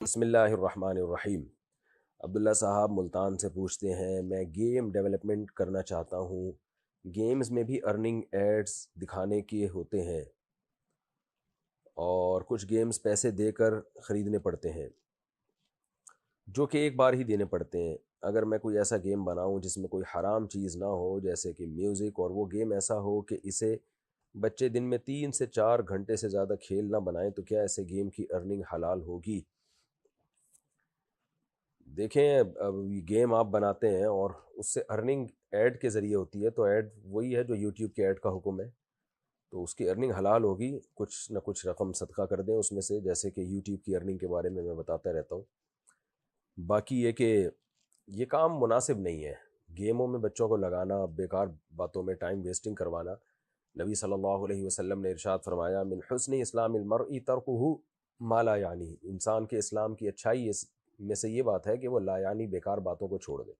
بسم اللہ الرحمن الرحیم۔ عبداللہ صاحب ملتان سے پوچھتے ہیں، میں گیم ڈیولپمنٹ کرنا چاہتا ہوں، گیمز میں بھی ارننگ ایڈز دکھانے کے ہوتے ہیں اور کچھ گیمز پیسے دے کر خریدنے پڑتے ہیں جو کہ ایک بار ہی دینے پڑتے ہیں۔ اگر میں کوئی ایسا گیم بناؤں جس میں کوئی حرام چیز نہ ہو، جیسے کہ میوزک، اور وہ گیم ایسا ہو کہ اسے بچے دن میں 3 سے 4 گھنٹے سے زیادہ کھیل نہ بنائیں، تو کیا ایسے گیم کی ارننگ حلال ہوگی؟ دیکھیں، اب یہ گیم آپ بناتے ہیں اور اس سے ارننگ ایڈ کے ذریعے ہوتی ہے، تو ایڈ وہی ہے جو یوٹیوب کے ایڈ کا حکم ہے، تو اس کی ارننگ حلال ہوگی۔ کچھ نہ کچھ رقم صدقہ کر دیں اس میں سے، جیسے کہ یوٹیوب کی ارننگ کے بارے میں بتاتا رہتا ہوں۔ باقی یہ کہ یہ کام مناسب نہیں ہے، گیموں میں بچوں کو لگانا، بیکار باتوں میں ٹائم ویسٹنگ کروانا۔ نبی صلی اللہ علیہ وسلم نے ارشاد فرمایا، من حسن اسلام المرء ترکہ ما لا یعنی، انسان کے اسلام کی اچھائی اس میں سے یہ بات ہے کہ وہ لا یعنی بیکار باتوں کو چھوڑ دے۔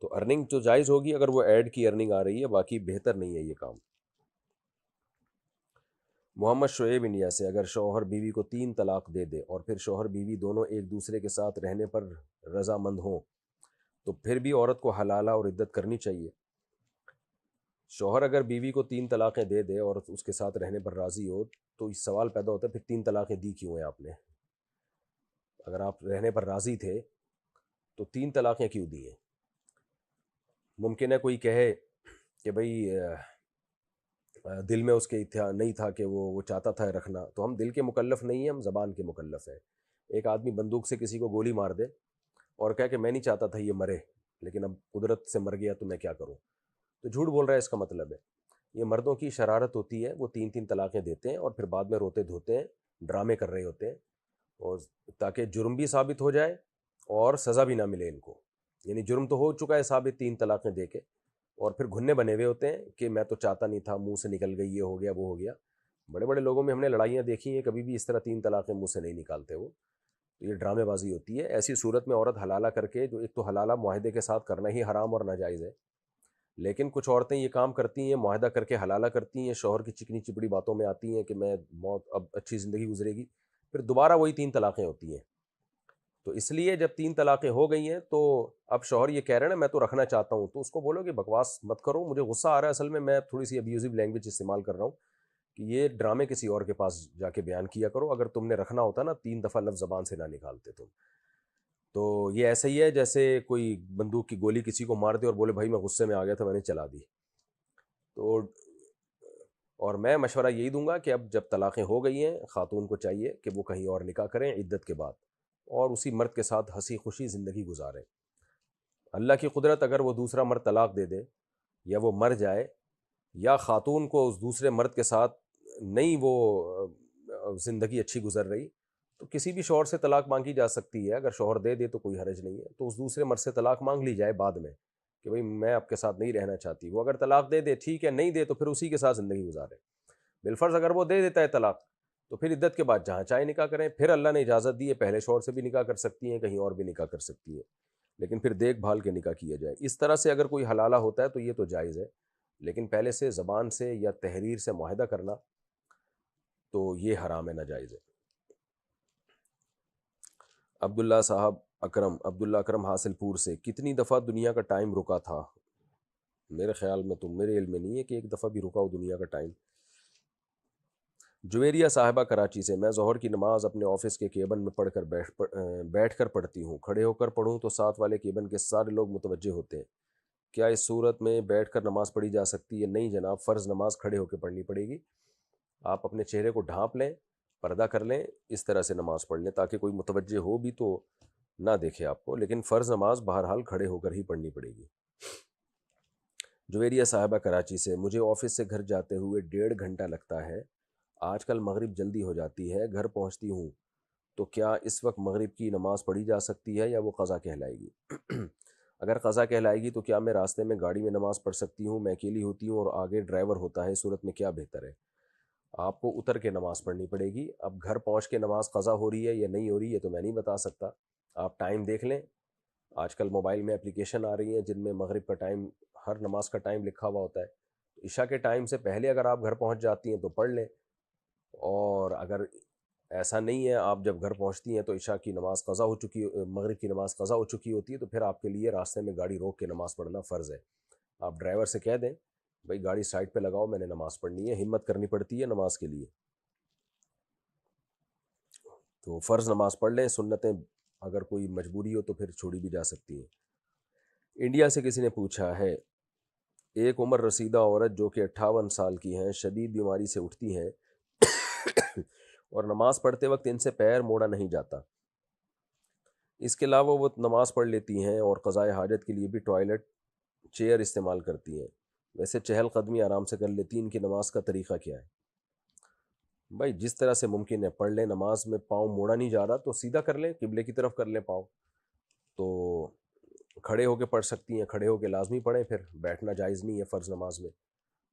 تو ارننگ تو جائز ہوگی اگر وہ ایڈ کی ارننگ آ رہی ہے، باقی بہتر نہیں ہے یہ کام۔ محمد شعیب انڈیا سے، اگر شوہر بیوی کو 3 طلاق دے دے اور پھر شوہر بیوی دونوں ایک دوسرے کے ساتھ رہنے پر رضامند ہوں، تو پھر بھی عورت کو حلالہ اور عدت کرنی چاہیے؟ شوہر اگر بیوی کو 3 طلاقیں دے دے اور اس کے ساتھ رہنے پر راضی ہو، تو اس سوال پیدا ہوتا ہے پھر 3 طلاقیں دی کیوں ہیں آپ نے؟ اگر آپ رہنے پر راضی تھے تو 3 طلاقیں کیوں دی ہیں؟ ممکن ہے کوئی کہے کہ بھئی دل میں اس کے نہیں تھا کہ وہ چاہتا تھا رکھنا، تو ہم دل کے مکلف نہیں ہیں، ہم زبان کے مکلف ہیں۔ ایک آدمی بندوق سے کسی کو گولی مار دے اور کہے کہ میں نہیں چاہتا تھا یہ مرے، لیکن اب قدرت سے مر گیا تو میں کیا کروں، تو جھوٹ بول رہا ہے، اس کا مطلب ہے یہ مردوں کی شرارت ہوتی ہے، وہ 3 طلاقیں دیتے ہیں اور پھر بعد میں روتے دھوتے ہیں، ڈرامے کر رہے ہوتے ہیں، اور تاکہ جرم بھی ثابت ہو جائے اور سزا بھی نہ ملے ان کو۔ یعنی جرم تو ہو چکا ہے ثابت 3 طلاقیں دے کے، اور پھر گھننے بنے ہوئے ہوتے ہیں کہ میں تو چاہتا نہیں تھا، منہ سے نکل گئی، یہ ہو گیا وہ ہو گیا۔ بڑے بڑے لوگوں میں ہم نے لڑائیاں دیکھی ہیں، کبھی بھی اس طرح 3 طلاقیں منہ سے نہیں نکالتے وہ، تو یہ ڈرامے بازی ہوتی ہے۔ ایسی صورت میں عورت حلالہ کر کے، جو ایک تو حلالہ معاہدے کے ساتھ کرنا ہی حرام اور ناجائز ہے، لیکن کچھ عورتیں یہ کام کرتی ہیں، معاہدہ کر کے حلالہ کرتی ہیں، شوہر کی چکنی چپڑی باتوں میں آتی ہیں کہ میں موت اب اچھی زندگی گزرے گی، پھر دوبارہ وہی 3 طلاقیں ہوتی ہیں۔ تو اس لیے جب 3 طلاقیں ہو گئی ہیں تو اب شوہر یہ کہہ رہے ہیں نا میں تو رکھنا چاہتا ہوں، تو اس کو بولو کہ بکواس مت کرو، مجھے غصہ آ رہا ہے، اصل میں تھوڑی سی ابیوزو لینگویج استعمال کر رہا ہوں، کہ یہ ڈرامے کسی اور کے پاس جا کے بیان کیا کرو، اگر تم نے رکھنا ہوتا نا 3 دفعہ لفظ زبان سے نہ نکالتے تم۔ تو یہ ایسا ہی ہے جیسے کوئی بندوق کی گولی کسی کو مار دے اور بولے بھائی میں غصے میں آ گیا تھا میں نے چلا دی۔ تو اور میں مشورہ یہی دوں گا کہ اب جب طلاقیں ہو گئی ہیں، خاتون کو چاہیے کہ وہ کہیں اور نکاح کریں عدت کے بعد، اور اسی مرد کے ساتھ ہنسی خوشی زندگی گزاریں۔ اللہ کی قدرت اگر وہ دوسرا مرد طلاق دے دے، یا وہ مر جائے، یا خاتون کو اس دوسرے مرد کے ساتھ نہیں وہ زندگی اچھی گزر رہی، تو کسی بھی شوہر سے طلاق مانگی جا سکتی ہے، اگر شوہر دے دے تو کوئی حرج نہیں ہے، تو اس دوسرے مرد سے طلاق مانگ لی جائے بعد میں کہ بھئی میں آپ کے ساتھ نہیں رہنا چاہتی۔ وہ اگر طلاق دے دے ٹھیک ہے، نہیں دے تو پھر اسی کے ساتھ زندگی گزارے۔ بالفرض اگر وہ دے دیتا ہے طلاق، تو پھر عدت کے بعد جہاں چاہے نکاح کریں، پھر اللہ نے اجازت دی ہے پہلے شوہر سے بھی نکاح کر سکتی ہیں، کہیں اور بھی نکاح کر سکتی ہیں، لیکن پھر دیکھ بھال کے نکاح کیا جائے۔ اس طرح سے اگر کوئی حلالہ ہوتا ہے تو یہ تو جائز ہے، لیکن پہلے سے زبان سے یا تحریر سے معاہدہ کرنا تو یہ حرام ہے، ناجائز ہے۔ عبداللہ اکرم حاصل پور سے، کتنی دفعہ دنیا کا ٹائم رکا تھا؟ میرے خیال میں تو، میرے علم میں نہیں ہے کہ ایک دفعہ بھی رکا ہو دنیا کا ٹائم۔ جویریہ صاحبہ کراچی سے، میں ظہر کی نماز اپنے آفس کے کیبن میں بیٹھ کر پڑھتی ہوں، کھڑے ہو کر پڑھوں تو ساتھ والے کیبن کے سارے لوگ متوجہ ہوتے ہیں، کیا اس صورت میں بیٹھ کر نماز پڑھی جا سکتی ہے؟ نہیں جناب، فرض نماز کھڑے ہو کے پڑھنی پڑے گی، آپ اپنے چہرے کو ڈھانپ لیں، پردہ کر لیں، اس طرح سے نماز پڑھ لیں تاکہ کوئی متوجہ ہو بھی تو نہ دیکھے آپ کو، لیکن فرض نماز بہرحال کھڑے ہو کر ہی پڑھنی پڑے گی۔ جویریہ صاحبہ کراچی سے، مجھے آفس سے گھر جاتے ہوئے 1.5 گھنٹہ لگتا ہے، آج کل مغرب جلدی ہو جاتی ہے، گھر پہنچتی ہوں تو کیا اس وقت مغرب کی نماز پڑھی جا سکتی ہے یا وہ قضا کہلائے گی؟ اگر قضا کہلائے گی تو کیا میں راستے میں گاڑی میں نماز پڑھ سکتی ہوں؟ میں اکیلی ہوتی ہوں اور آگے ڈرائیور ہوتا ہے، اس صورت میں کیا بہتر ہے؟ آپ کو اتر کے نماز پڑھنی پڑے گی۔ اب گھر پہنچ کے نماز قضا ہو رہی ہے یا نہیں ہو رہی ہے تو میں نہیں بتا سکتا، آپ ٹائم دیکھ لیں، آج کل موبائل میں اپلیکیشن آ رہی ہیں جن میں مغرب کا ٹائم، ہر نماز کا ٹائم لکھا ہوا ہوتا ہے، عشاء کے ٹائم سے پہلے اگر آپ گھر پہنچ جاتی ہیں تو پڑھ لیں، اور اگر ایسا نہیں ہے آپ جب گھر پہنچتی ہیں تو عشاء کی نماز قضا ہو چکی، مغرب کی نماز قضا ہو چکی ہوتی ہے، تو پھر آپ کے لیے راستے میں گاڑی روک کے نماز پڑھنا فرض ہے۔ آپ ڈرائیور سے کہہ دیں بھائی گاڑی سائڈ پہ لگاؤ، میں نے نماز پڑھنی ہے، ہمت کرنی پڑتی ہے نماز کے لیے۔ تو فرض نماز پڑھ لیں، سنتیں اگر کوئی مجبوری ہو تو پھر چھوڑی بھی جا سکتی ہیں۔ انڈیا سے کسی نے پوچھا ہے، ایک عمر رسیدہ عورت جو کہ 58 سال کی ہیں، شدید بیماری سے اٹھتی ہیں اور نماز پڑھتے وقت ان سے پیر موڑا نہیں جاتا، اس کے علاوہ وہ نماز پڑھ لیتی ہیں اور قضائے حاجت کے لیے بھی ٹوائلٹ چیئر استعمال کرتی ہیں، ویسے چہل قدمی آرام سے کر لیتی ہیں، ان کی نماز کا طریقہ کیا ہے؟ بھائی جس طرح سے ممکن ہے پڑھ لیں، نماز میں پاؤں موڑا نہیں جا رہا تو سیدھا کر لیں، قبلے کی طرف کر لیں پاؤں، تو کھڑے ہو کے پڑھ سکتی ہیں، کھڑے ہو کے لازمی پڑھیں، پھر بیٹھنا جائز نہیں ہے فرض نماز میں،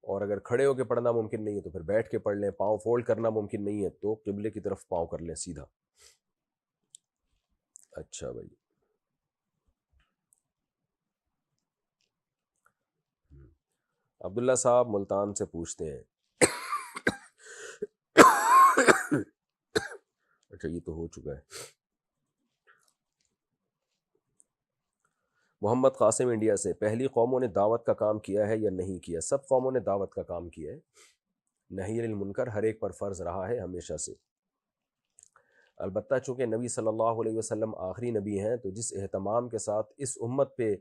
اور اگر کھڑے ہو کے پڑھنا ممکن نہیں ہے تو پھر بیٹھ کے پڑھ لیں، پاؤں فولڈ کرنا ممکن نہیں ہے تو قبلے کی طرف پاؤں کر لیں سیدھا۔ اچھا بھائی، عبداللہ صاحب ملتان سے پوچھتے ہیں اچھا یہ تو ہو چکا ہے۔ محمد قاسم انڈیا سے، پہلی قوموں نے دعوت کا کام کیا ہے یا نہیں کیا؟ سب قوموں نے دعوت کا کام کیا ہے، نہی عن المنکر ہر ایک پر فرض رہا ہے ہمیشہ سے، البتہ چونکہ نبی صلی اللہ علیہ وسلم آخری نبی ہیں تو جس اہتمام کے ساتھ اس امت پہ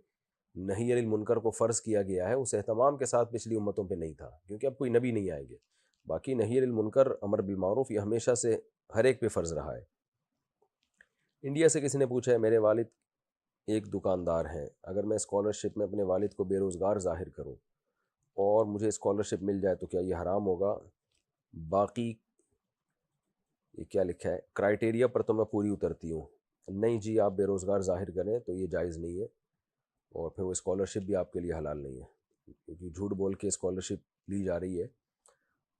نہی عن المنکر کو فرض کیا گیا ہے اس اہتمام کے ساتھ پچھلی امتوں پہ نہیں تھا، کیونکہ اب کوئی نبی نہیں آئیں گے۔ باقی نہی عن المنکر امر بالمعروف یہ ہمیشہ سے ہر ایک پہ فرض رہا ہے۔ انڈیا سے کسی نے پوچھا ہے، میرے والد ایک دکاندار ہیں، اگر میں اسکالرشپ میں اپنے والد کو بے روزگار ظاہر کروں اور مجھے اسکالرشپ مل جائے تو کیا یہ حرام ہوگا؟ باقی یہ کیا لکھا ہے، کرائٹیریا پر تو میں پوری اترتی ہوں۔ نہیں جی، آپ بے روزگار ظاہر کریں تو یہ جائز نہیں ہے، اور پھر وہ اسکالرشپ بھی آپ کے لیے حلال نہیں ہے، کیونکہ جھوٹ بول کے اسکالرشپ لی جا رہی ہے،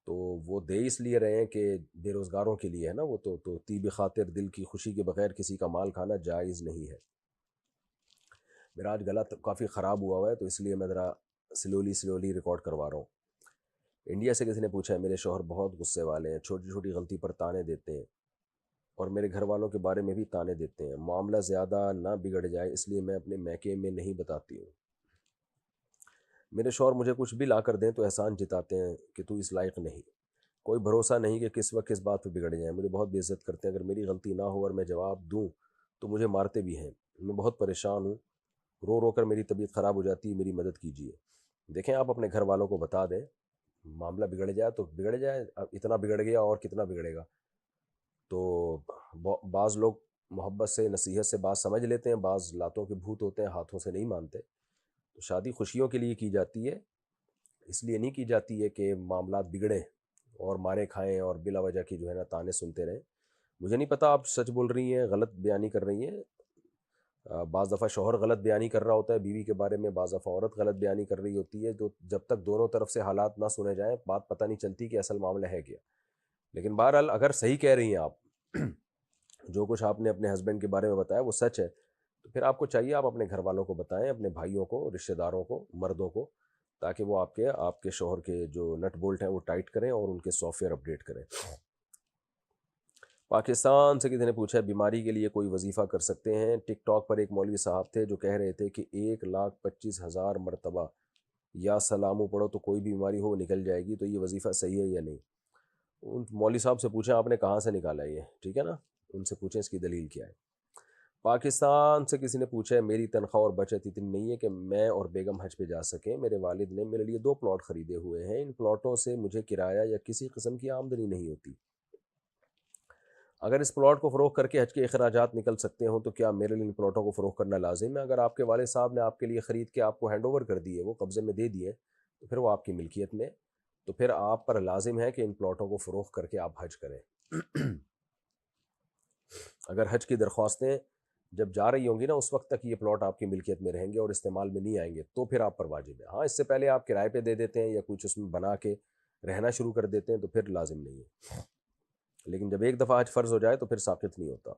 تو وہ دے اس لیے رہے ہیں کہ بے روزگاروں کے لیے ہے نا، وہ تو طیب خاطر دل کی خوشی کے بغیر کسی کا مال کھانا جائز نہیں ہے۔ میرا آج گلا کافی خراب ہوا ہے تو اس لیے میں ذرا سلولی ریکارڈ کروا رہا ہوں۔ انڈیا سے کسی نے پوچھا ہے، میرے شوہر بہت غصے والے ہیں، چھوٹی چھوٹی غلطی پر تانے دیتے ہیں اور میرے گھر والوں کے بارے میں بھی تانے دیتے ہیں، معاملہ زیادہ نہ بگڑ جائے اس لیے میں اپنے میکے میں نہیں بتاتی ہوں۔ میرے شوہر مجھے کچھ بھی لا کر دیں تو احسان جتاتے ہیں کہ تو اس لائق نہیں، کوئی بھروسہ نہیں کہ کس وقت کس بات پہ بگڑ جائیں، مجھے بہت بے عزت کرتے ہیں، اگر میری غلطی نہ ہو اور میں جواب دوں تو مجھے مارتے بھی ہیں، میں بہت پریشان ہوں، رو رو کر میری طبیعت خراب ہو جاتی ہے، میری مدد کیجیے۔ دیکھیں آپ اپنے گھر والوں کو بتا دیں، معاملہ بگڑ جائے تو بگڑ جائے، اب اتنا بگڑ گیا اور کتنا بگڑے گا، تو بعض لوگ محبت سے نصیحت سے بات سمجھ لیتے ہیں، بعض لاتوں کے بھوت ہوتے ہیں ہاتھوں سے نہیں مانتے۔ تو شادی خوشیوں کے لیے کی جاتی ہے، اس لیے نہیں کی جاتی ہے کہ معاملات بگڑیں اور مارے کھائیں اور بلا وجہ کی جو ہے نا تانے سنتے رہیں۔ مجھے نہیں پتہ آپ سچ بول رہی ہیں غلط بیانی کر رہی ہیں، بعض دفعہ شوہر غلط بیانی کر رہا ہوتا ہے بیوی کے بارے میں، بعض دفعہ عورت غلط بیانی کر رہی ہوتی ہے، جو جب تک دونوں طرف سے حالات نہ سنے جائیں بات پتہ نہیں چلتی کہ اصل معاملہ ہے کیا۔ لیکن بہرحال اگر صحیح کہہ رہی ہیں آپ، جو کچھ آپ نے اپنے ہسبینڈ کے بارے میں بتایا وہ سچ ہے، تو پھر آپ کو چاہیے آپ اپنے گھر والوں کو بتائیں، اپنے بھائیوں کو، رشتہ داروں کو، مردوں کو، تاکہ وہ آپ کے شوہر کے جو نٹ بولٹ ہیں وہ ٹائٹ کریں اور ان کے سافٹ ویئر اپڈیٹ کریں۔ پاکستان سے کسی نے پوچھا ہے، بیماری کے لیے کوئی وظیفہ کر سکتے ہیں؟ ٹک ٹاک پر ایک مولوی صاحب تھے جو کہہ رہے تھے کہ 1,25,000 مرتبہ یا سلامو پڑھو تو کوئی بھی بیماری ہو وہ نکل جائے گی، تو یہ وظیفہ صحیح ہے یا نہیں؟ ان مولوی صاحب سے پوچھیں آپ نے کہاں سے نکالا یہ، ٹھیک ہے نا، ان سے پوچھیں اس کی دلیل کیا ہے۔ پاکستان سے کسی نے پوچھا ہے، میری تنخواہ اور بچت اتنی نہیں ہے کہ میں اور بیگم حج پہ جا سکیں، میرے والد نے میرے لیے 2 پلاٹ خریدے ہوئے ہیں، ان پلاٹوں سے مجھے کرایہ یا کسی قسم کی آمدنی نہیں ہوتی، اگر اس پلاٹ کو فروخت کر کے حج کے اخراجات نکل سکتے ہوں تو کیا میرے لیے ان پلاٹوں کو فروخت کرنا لازم ہے؟ اگر آپ کے والد صاحب نے آپ کے لیے خرید کے آپ کو ہینڈ اوور کر دیے، وہ قبضے میں دے دیے، تو پھر وہ آپ کی ملکیت میں، تو پھر آپ پر لازم ہے کہ ان پلاٹوں کو فروخت کر کے آپ حج کریں۔ اگر حج کی درخواستیں جب جا رہی ہوں گی نا اس وقت تک یہ پلاٹ آپ کی ملکیت میں رہیں گے اور استعمال میں نہیں آئیں گے، تو پھر آپ پر واجب ہے۔ ہاں اس سے پہلے آپ کرائے پہ دے دیتے ہیں یا کچھ اس میں بنا کے رہنا شروع کر دیتے ہیں تو پھر لازم نہیں ہے، لیکن جب ایک دفعہ حج فرض ہو جائے تو پھر ساقط نہیں ہوتا۔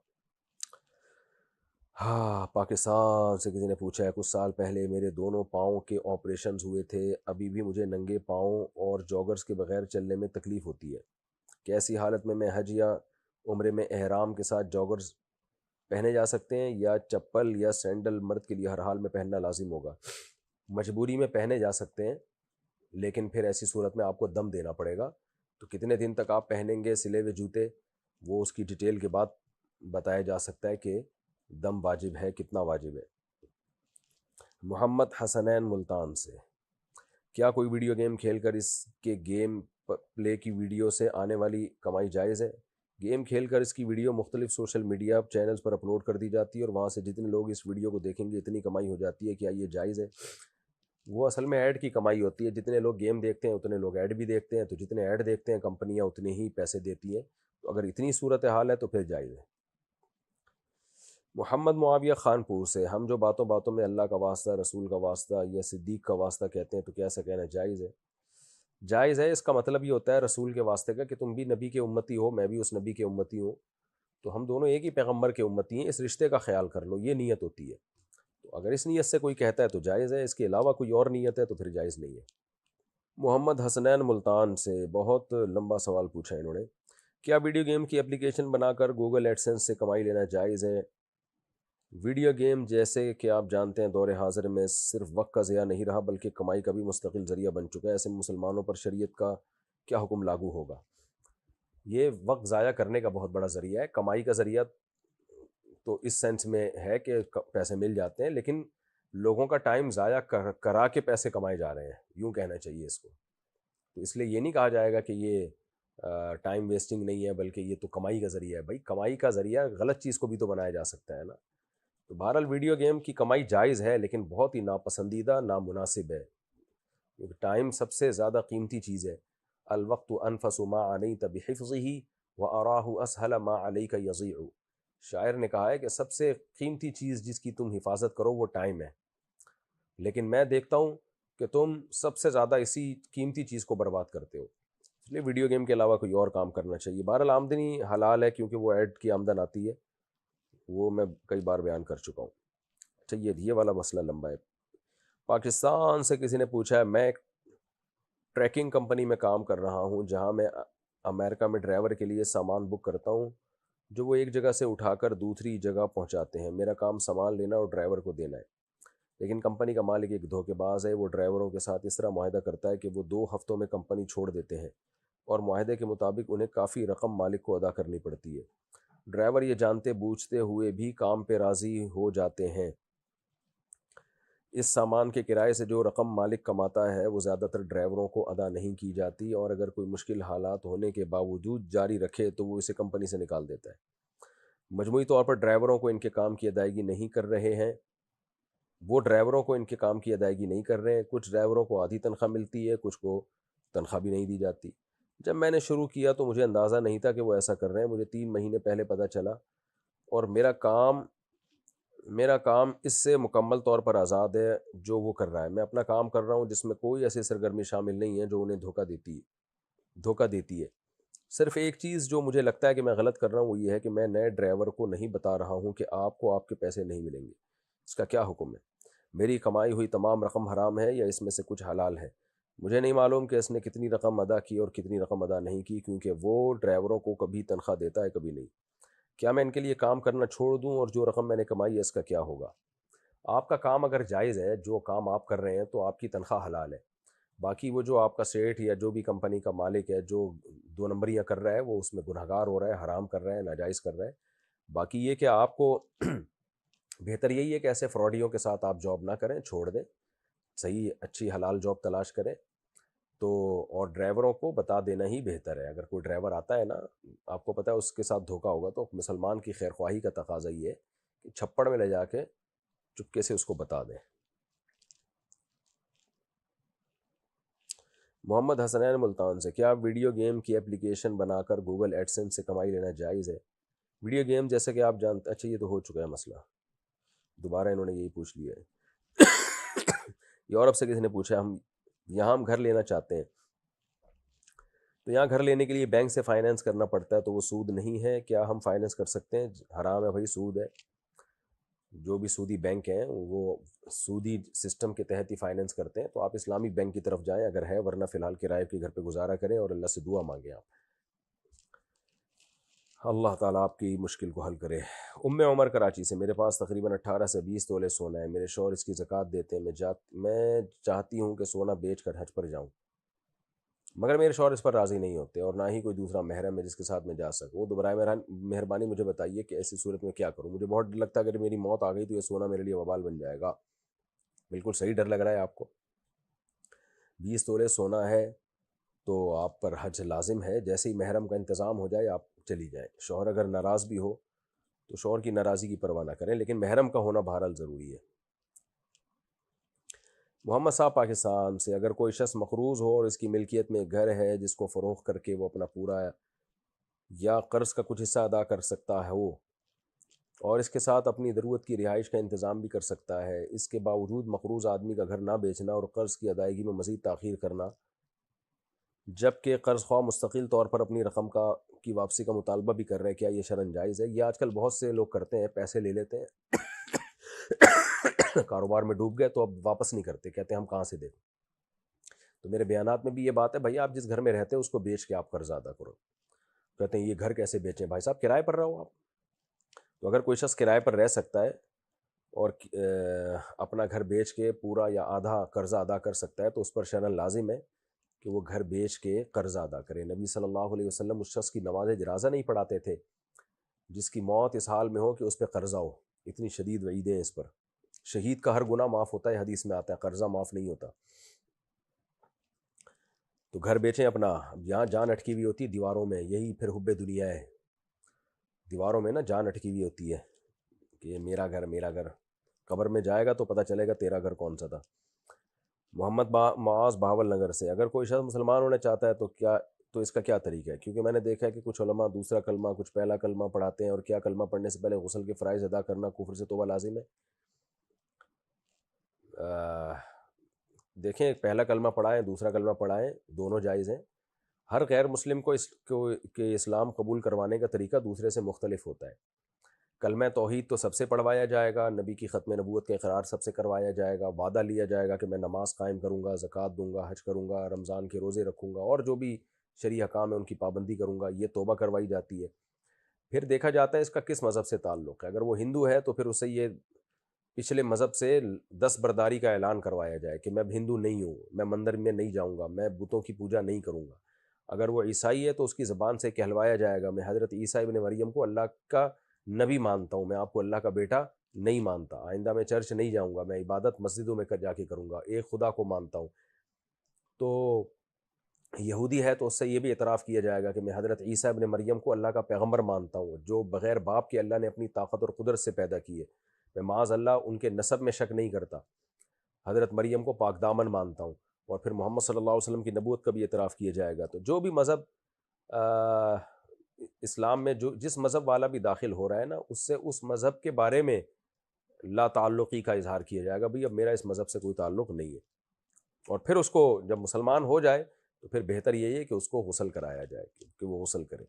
ہاں پاکستان سے کسی نے پوچھا ہے، کچھ سال پہلے میرے دونوں پاؤں کے آپریشنز ہوئے تھے، ابھی بھی مجھے ننگے پاؤں اور جوگرز کے بغیر چلنے میں تکلیف ہوتی ہے، کیسی حالت میں حج یا عمرے میں احرام کے ساتھ جاگرز پہنے جا سکتے ہیں یا چپل یا سینڈل مرد کے لیے ہر حال میں پہننا لازم ہوگا؟ مجبوری میں پہنے جا سکتے ہیں، لیکن پھر ایسی صورت میں آپ کو دم دینا پڑے گا۔ تو کتنے دن تک آپ پہنیں گے سلے ہوئے جوتے، وہ اس کی ڈیٹیل کے بعد بتایا جا سکتا ہے کہ دم واجب ہے، کتنا واجب ہے۔ محمد حسنین ملتان سے، کیا کوئی ویڈیو گیم کھیل کر اس کے گیم پلے کی ویڈیو سے آنے والی کمائی جائز ہے؟ گیم کھیل کر اس کی ویڈیو مختلف سوشل میڈیا چینلز پر اپلوڈ کر دی جاتی ہے اور وہاں سے جتنے لوگ اس ویڈیو کو دیکھیں گے اتنی کمائی ہو جاتی ہے، کیا یہ جائز ہے؟ وہ اصل میں ایڈ کی کمائی ہوتی ہے، جتنے لوگ گیم دیکھتے ہیں اتنے لوگ ایڈ بھی دیکھتے ہیں، تو جتنے ایڈ دیکھتے ہیں کمپنیاں اتنے ہی پیسے دیتی ہیں، تو اگر اتنی صورتحال ہے تو پھر جائز ہے۔ محمد معاویہ خانپور سے، ہم جو باتوں باتوں میں اللہ کا واسطہ، رسول کا واسطہ یا صدیق کا واسطہ کہتے ہیں تو کیا ایسا کہنا جائز ہے؟ جائز ہے، اس کا مطلب یہ ہوتا ہے رسول کے واسطے کا کہ تم بھی نبی کے امتی ہو، میں بھی اس نبی کے امتی ہوں، تو ہم دونوں ایک ہی پیغمبر کے امتی ہیں، اس رشتے کا خیال کر لو، یہ نیت ہوتی ہے۔ تو اگر اس نیت سے کوئی کہتا ہے تو جائز ہے، اس کے علاوہ کوئی اور نیت ہے تو پھر جائز نہیں ہے۔ محمد حسنین ملتان سے بہت لمبا سوال پوچھا انہوں نے، کیا ویڈیو گیم کی اپلیکیشن بنا کر گوگل ایڈسنس سے کمائی لینا جائز ہے؟ ویڈیو گیم جیسے کہ آپ جانتے ہیں دور حاضر میں صرف وقت کا ضیاع نہیں رہا بلکہ کمائی کا بھی مستقل ذریعہ بن چکا ہے، ایسے میں مسلمانوں پر شریعت کا کیا حکم لاگو ہوگا؟ یہ وقت ضائع کرنے کا بہت بڑا ذریعہ ہے، کمائی کا ذریعہ تو اس سینس میں ہے کہ پیسے مل جاتے ہیں، لیکن لوگوں کا ٹائم ضائع کرا کے پیسے کمائے جا رہے ہیں، یوں کہنا چاہیے اس کو۔ تو اس لیے یہ نہیں کہا جائے گا کہ یہ ٹائم ویسٹنگ نہیں ہے بلکہ یہ تو کمائی کا ذریعہ ہے۔ بھائی کمائی کا ذریعہ غلط چیز کو بھی تو بنایا جا سکتا ہے نا۔ تو بہرحال ویڈیو گیم کی کمائی جائز ہے لیکن بہت ہی ناپسندیدہ، نامناسب ہے، کیونکہ ٹائم سب سے زیادہ قیمتی چیز ہے۔ الوقت انفس ما علیت بحفظہ واراہ اسہل ما علیک یضیع، شاعر نے کہا ہے کہ سب سے قیمتی چیز جس کی تم حفاظت کرو وہ ٹائم ہے، لیکن میں دیکھتا ہوں کہ تم سب سے زیادہ اسی قیمتی چیز کو برباد کرتے ہو، اس لیے ویڈیو گیم کے علاوہ کوئی اور کام کرنا چاہیے۔ بہرحال آمدنی حلال ہے کیونکہ وہ ایڈ کی آمدن آتی ہے، وہ میں کئی بار بیان کر چکا ہوں۔ اچھا یہ والا مسئلہ لمبا ہے۔ پاکستان سے کسی نے پوچھا ہے، میں ایک ٹریکنگ کمپنی میں کام کر رہا ہوں جہاں میں امریکہ میں ڈرائیور کے لیے سامان بک کرتا ہوں جو وہ ایک جگہ سے اٹھا کر دوسری جگہ پہنچاتے ہیں، میرا کام سامان لینا اور ڈرائیور کو دینا ہے، لیکن کمپنی کا مالک ایک دھوکے باز ہے، وہ ڈرائیوروں کے ساتھ اس طرح معاہدہ کرتا ہے کہ وہ 2 ہفتوں میں کمپنی چھوڑ دیتے ہیں اور معاہدے کے مطابق انہیں کافی رقم مالک کو ادا کرنی پڑتی ہے، ڈرائیور یہ جانتے بوجھتے ہوئے بھی کام پہ راضی ہو جاتے ہیں۔ اس سامان کے کرائے سے جو رقم مالک کماتا ہے وہ زیادہ تر ڈرائیوروں کو ادا نہیں کی جاتی، اور اگر کوئی مشکل حالات ہونے کے باوجود جاری رکھے تو وہ اسے کمپنی سے نکال دیتا ہے۔ مجموعی طور پر ڈرائیوروں کو ان کے کام کی ادائیگی نہیں کر رہے ہیں، وہ ڈرائیوروں کو ان کے کام کی ادائیگی نہیں کر رہے ہیں، کچھ ڈرائیوروں کو آدھی تنخواہ ملتی ہے، کچھ کو تنخواہ بھی نہیں دی جاتی۔ جب میں نے شروع کیا تو مجھے اندازہ نہیں تھا کہ وہ ایسا کر رہے ہیں، مجھے 3 مہینے پہلے پتہ چلا، اور میرا کام اس سے مکمل طور پر آزاد ہے جو وہ کر رہا ہے، میں اپنا کام کر رہا ہوں جس میں کوئی ایسی سرگرمی شامل نہیں ہے جو انہیں دھوکہ دیتی ہے۔ صرف ایک چیز جو مجھے لگتا ہے کہ میں غلط کر رہا ہوں وہ یہ ہے کہ میں نئے ڈرائیور کو نہیں بتا رہا ہوں کہ آپ کو آپ کے پیسے نہیں ملیں گے، اس کا کیا حکم ہے؟ میری کمائی ہوئی تمام رقم حرام ہے یا اس میں سے کچھ حلال ہے؟ مجھے نہیں معلوم کہ اس نے کتنی رقم ادا کی اور کتنی رقم ادا نہیں کی، کیونکہ وہ ڈرائیوروں کو کبھی تنخواہ دیتا ہے کبھی نہیں۔ کیا میں ان کے لیے کام کرنا چھوڑ دوں اور جو رقم میں نے کمائی ہے اس کا کیا ہوگا؟ آپ کا کام اگر جائز ہے، جو کام آپ کر رہے ہیں تو آپ کی تنخواہ حلال ہے، باقی وہ جو آپ کا سیٹ یا جو بھی کمپنی کا مالک ہے جو 2 نمبریاں کر رہا ہے وہ اس میں گنہگار ہو رہا ہے، حرام کر رہا ہے، ناجائز کر رہا ہے۔ باقی یہ کہ آپ کو بہتر یہی ہے کہ ایسے فراڈیوں کے ساتھ آپ جاب نہ کریں، چھوڑ دیں، صحیح اچھی حلال جاب تلاش کریں، تو اور ڈرائیوروں کو بتا دینا ہی بہتر ہے۔ اگر کوئی ڈرائیور آتا ہے نا، آپ کو پتہ ہے اس کے ساتھ دھوکہ ہوگا، تو مسلمان کی خیر خواہی کا تقاضا یہ ہے کہ چھپڑ میں لے جا کے چپکے سے اس کو بتا دیں۔ محمد حسنین ملتان سے، کیا ویڈیو گیم کی اپلیکیشن بنا کر گوگل ایڈسنس سے کمائی لینا جائز ہے؟ ویڈیو گیم جیسے کہ آپ جانتے، اچھا یہ تو ہو چکا ہے مسئلہ، دوبارہ انہوں نے یہی پوچھ لیا ہے۔ یورپ سے کسی نے پوچھا، ہم گھر لینا چاہتے ہیں، تو یہاں گھر لینے کے لیے بینک سے فائنینس کرنا پڑتا ہے، تو وہ سود نہیں ہے، کیا ہم فائنینس کر سکتے ہیں؟ حرام ہے بھائی، سود ہے، جو بھی سودی بینک ہیں وہ سودی سسٹم کے تحت ہی فائنینس کرتے ہیں، تو آپ اسلامی بینک کی طرف جائیں اگر ہے، ورنہ فی الحال کرائے کے گھر پہ گزارا کریں اور اللہ سے دعا مانگیں آپ۔ اللہ تعالیٰ آپ کی مشکل کو حل کرے۔ ام عمر کراچی سے، میرے پاس تقریباً 18 سے 20 تولے سونا ہے، میرے شوہر اس کی زکوٰۃ دیتے ہیں، میں چاہتی ہوں کہ سونا بیچ کر حج پر جاؤں، مگر میرے شوہر اس پر راضی نہیں ہوتے اور نہ ہی کوئی دوسرا محرم ہے جس کے ساتھ میں جا سکوں۔ تو برائے مہربانی مجھے بتائیے کہ ایسی صورت میں کیا کروں؟ مجھے بہت ڈر لگتا ہے کہ میری موت آ گئی تو یہ سونا میرے لیے وبال بن جائے گا۔ بالکل صحیح ڈر لگ رہا ہے آپ کو۔ 20 تولے سونا ہے تو آپ پر حج لازم ہے، جیسے ہی محرم کا انتظام ہو جائے آپ چلی جائیں۔ شوہر اگر ناراض بھی ہو تو شوہر کی ناراضی کی پرواہ نہ کریں، لیکن محرم کا ہونا بہرحال ضروری ہے۔ محمد صاحب پاکستان سے، اگر کوئی شخص مقروض ہو اور اس کی ملکیت میں ایک گھر ہے جس کو فروخت کر کے وہ اپنا پورا یا قرض کا کچھ حصہ ادا کر سکتا ہے وہ، اور اس کے ساتھ اپنی ضرورت کی رہائش کا انتظام بھی کر سکتا ہے، اس کے باوجود مقروض آدمی کا گھر نہ بیچنا اور قرض کی ادائیگی میں مزید تاخیر کرنا، جبکہ قرض خواہ مستقل طور پر اپنی رقم کی واپسی کا مطالبہ بھی کر رہے ہیں، کیا یہ شرعاً جائز ہے؟ یہ آج کل بہت سے لوگ کرتے ہیں، پیسے لے لیتے ہیں کاروبار میں ڈوب گئے تو اب واپس نہیں کرتے، کہتے ہیں ہم کہاں سے دیں۔ تو میرے بیانات میں بھی یہ بات ہے، بھائی آپ جس گھر میں رہتے ہیں اس کو بیچ کے آپ قرض ادا کرو۔ کہتے ہیں یہ گھر کیسے بیچیں؟ بھائی صاحب کرائے پر رہو آپ۔ تو اگر کوئی شخص کرائے پر رہ سکتا ہے اور اپنا گھر بیچ کے پورا یا آدھا قرضہ ادا کر سکتا ہے تو اس پر شرعاً لازم ہے کہ وہ گھر بیچ کے قرضہ ادا کرے۔ نبی صلی اللہ علیہ وسلم اس شخص کی نماز جنازہ نہیں پڑھاتے تھے جس کی موت اس حال میں ہو کہ اس پہ قرضہ ہو، اتنی شدید وعیدیں اس پر۔ شہید کا ہر گناہ معاف ہوتا ہے، حدیث میں آتا ہے، قرضہ معاف نہیں ہوتا۔ تو گھر بیچیں اپنا، یہاں جان اٹکی ہوئی ہوتی ہے دیواروں میں، یہی پھر حب دنیا ہے، دیواروں میں نا جان اٹکی ہوئی ہوتی ہے کہ یہ میرا گھر میرا گھر، قبر میں جائے گا تو پتہ چلے گا تیرا گھر کون سا تھا۔ محمد معاذ بہاول نگر سے، اگر کوئی شخص مسلمان ہونا چاہتا ہے تو اس کا کیا طریقہ ہے؟ کیونکہ میں نے دیکھا ہے کہ کچھ علماء دوسرا کلمہ کچھ پہلا کلمہ پڑھاتے ہیں، اور کیا کلمہ پڑھنے سے پہلے غسل کے فرائض ادا کرنا کفر سے توبہ لازم ہے؟ دیکھیں، پہلا کلمہ پڑھائیں دوسرا کلمہ پڑھائیں، دونوں جائز ہیں۔ ہر غیر مسلم کو کہ اسلام قبول کروانے کا طریقہ دوسرے سے مختلف ہوتا ہے۔ کلمہ توحید تو سب سے پڑھوایا جائے گا، نبی کی ختم نبوت کا اقرار سب سے کروایا جائے گا، وعدہ لیا جائے گا کہ میں نماز قائم کروں گا، زکوٰۃ دوں گا، حج کروں گا، رمضان کے روزے رکھوں گا، اور جو بھی شرعی احکام ہے ان کی پابندی کروں گا، یہ توبہ کروائی جاتی ہے۔ پھر دیکھا جاتا ہے اس کا کس مذہب سے تعلق ہے۔ اگر وہ ہندو ہے تو پھر اسے یہ پچھلے مذہب سے دستبرداری کا اعلان کروایا جائے کہ میں اب ہندو نہیں ہوں، میں مندر میں نہیں جاؤں گا، میں بتوں کی پوجا نہیں کروں گا۔ اگر وہ عیسائی ہے تو اس کی زبان سے کہلوایا جائے گا میں حضرت عیسیٰ ابن مریم کو اللہ کا نبی مانتا ہوں، میں آپ کو اللہ کا بیٹا نہیں مانتا، آئندہ میں چرچ نہیں جاؤں گا، میں عبادت مسجدوں میں جا کے کروں گا، ایک خدا کو مانتا ہوں۔ تو یہودی ہے تو اس سے یہ بھی اعتراف کیا جائے گا کہ میں حضرت عیسیٰ ابن مریم کو اللہ کا پیغمبر مانتا ہوں، جو بغیر باپ کے اللہ نے اپنی طاقت اور قدرت سے پیدا کیے، میں معاذ اللہ ان کے نسب میں شک نہیں کرتا، حضرت مریم کو پاک دامن مانتا ہوں۔ اور پھر محمد صلی اللہ علیہ وسلم کی نبوت کا بھی اعتراف کیا جائے گا۔ تو جو بھی مذہب اسلام میں جس مذہب والا بھی داخل ہو رہا ہے نا، اس سے اس مذہب کے بارے میں لا تعلقی کا اظہار کیا جائے گا، بھئی اب میرا اس مذہب سے کوئی تعلق نہیں ہے۔ اور پھر اس کو جب مسلمان ہو جائے تو پھر بہتر یہی ہے کہ اس کو غسل کرایا جائے کہ وہ غسل کرے۔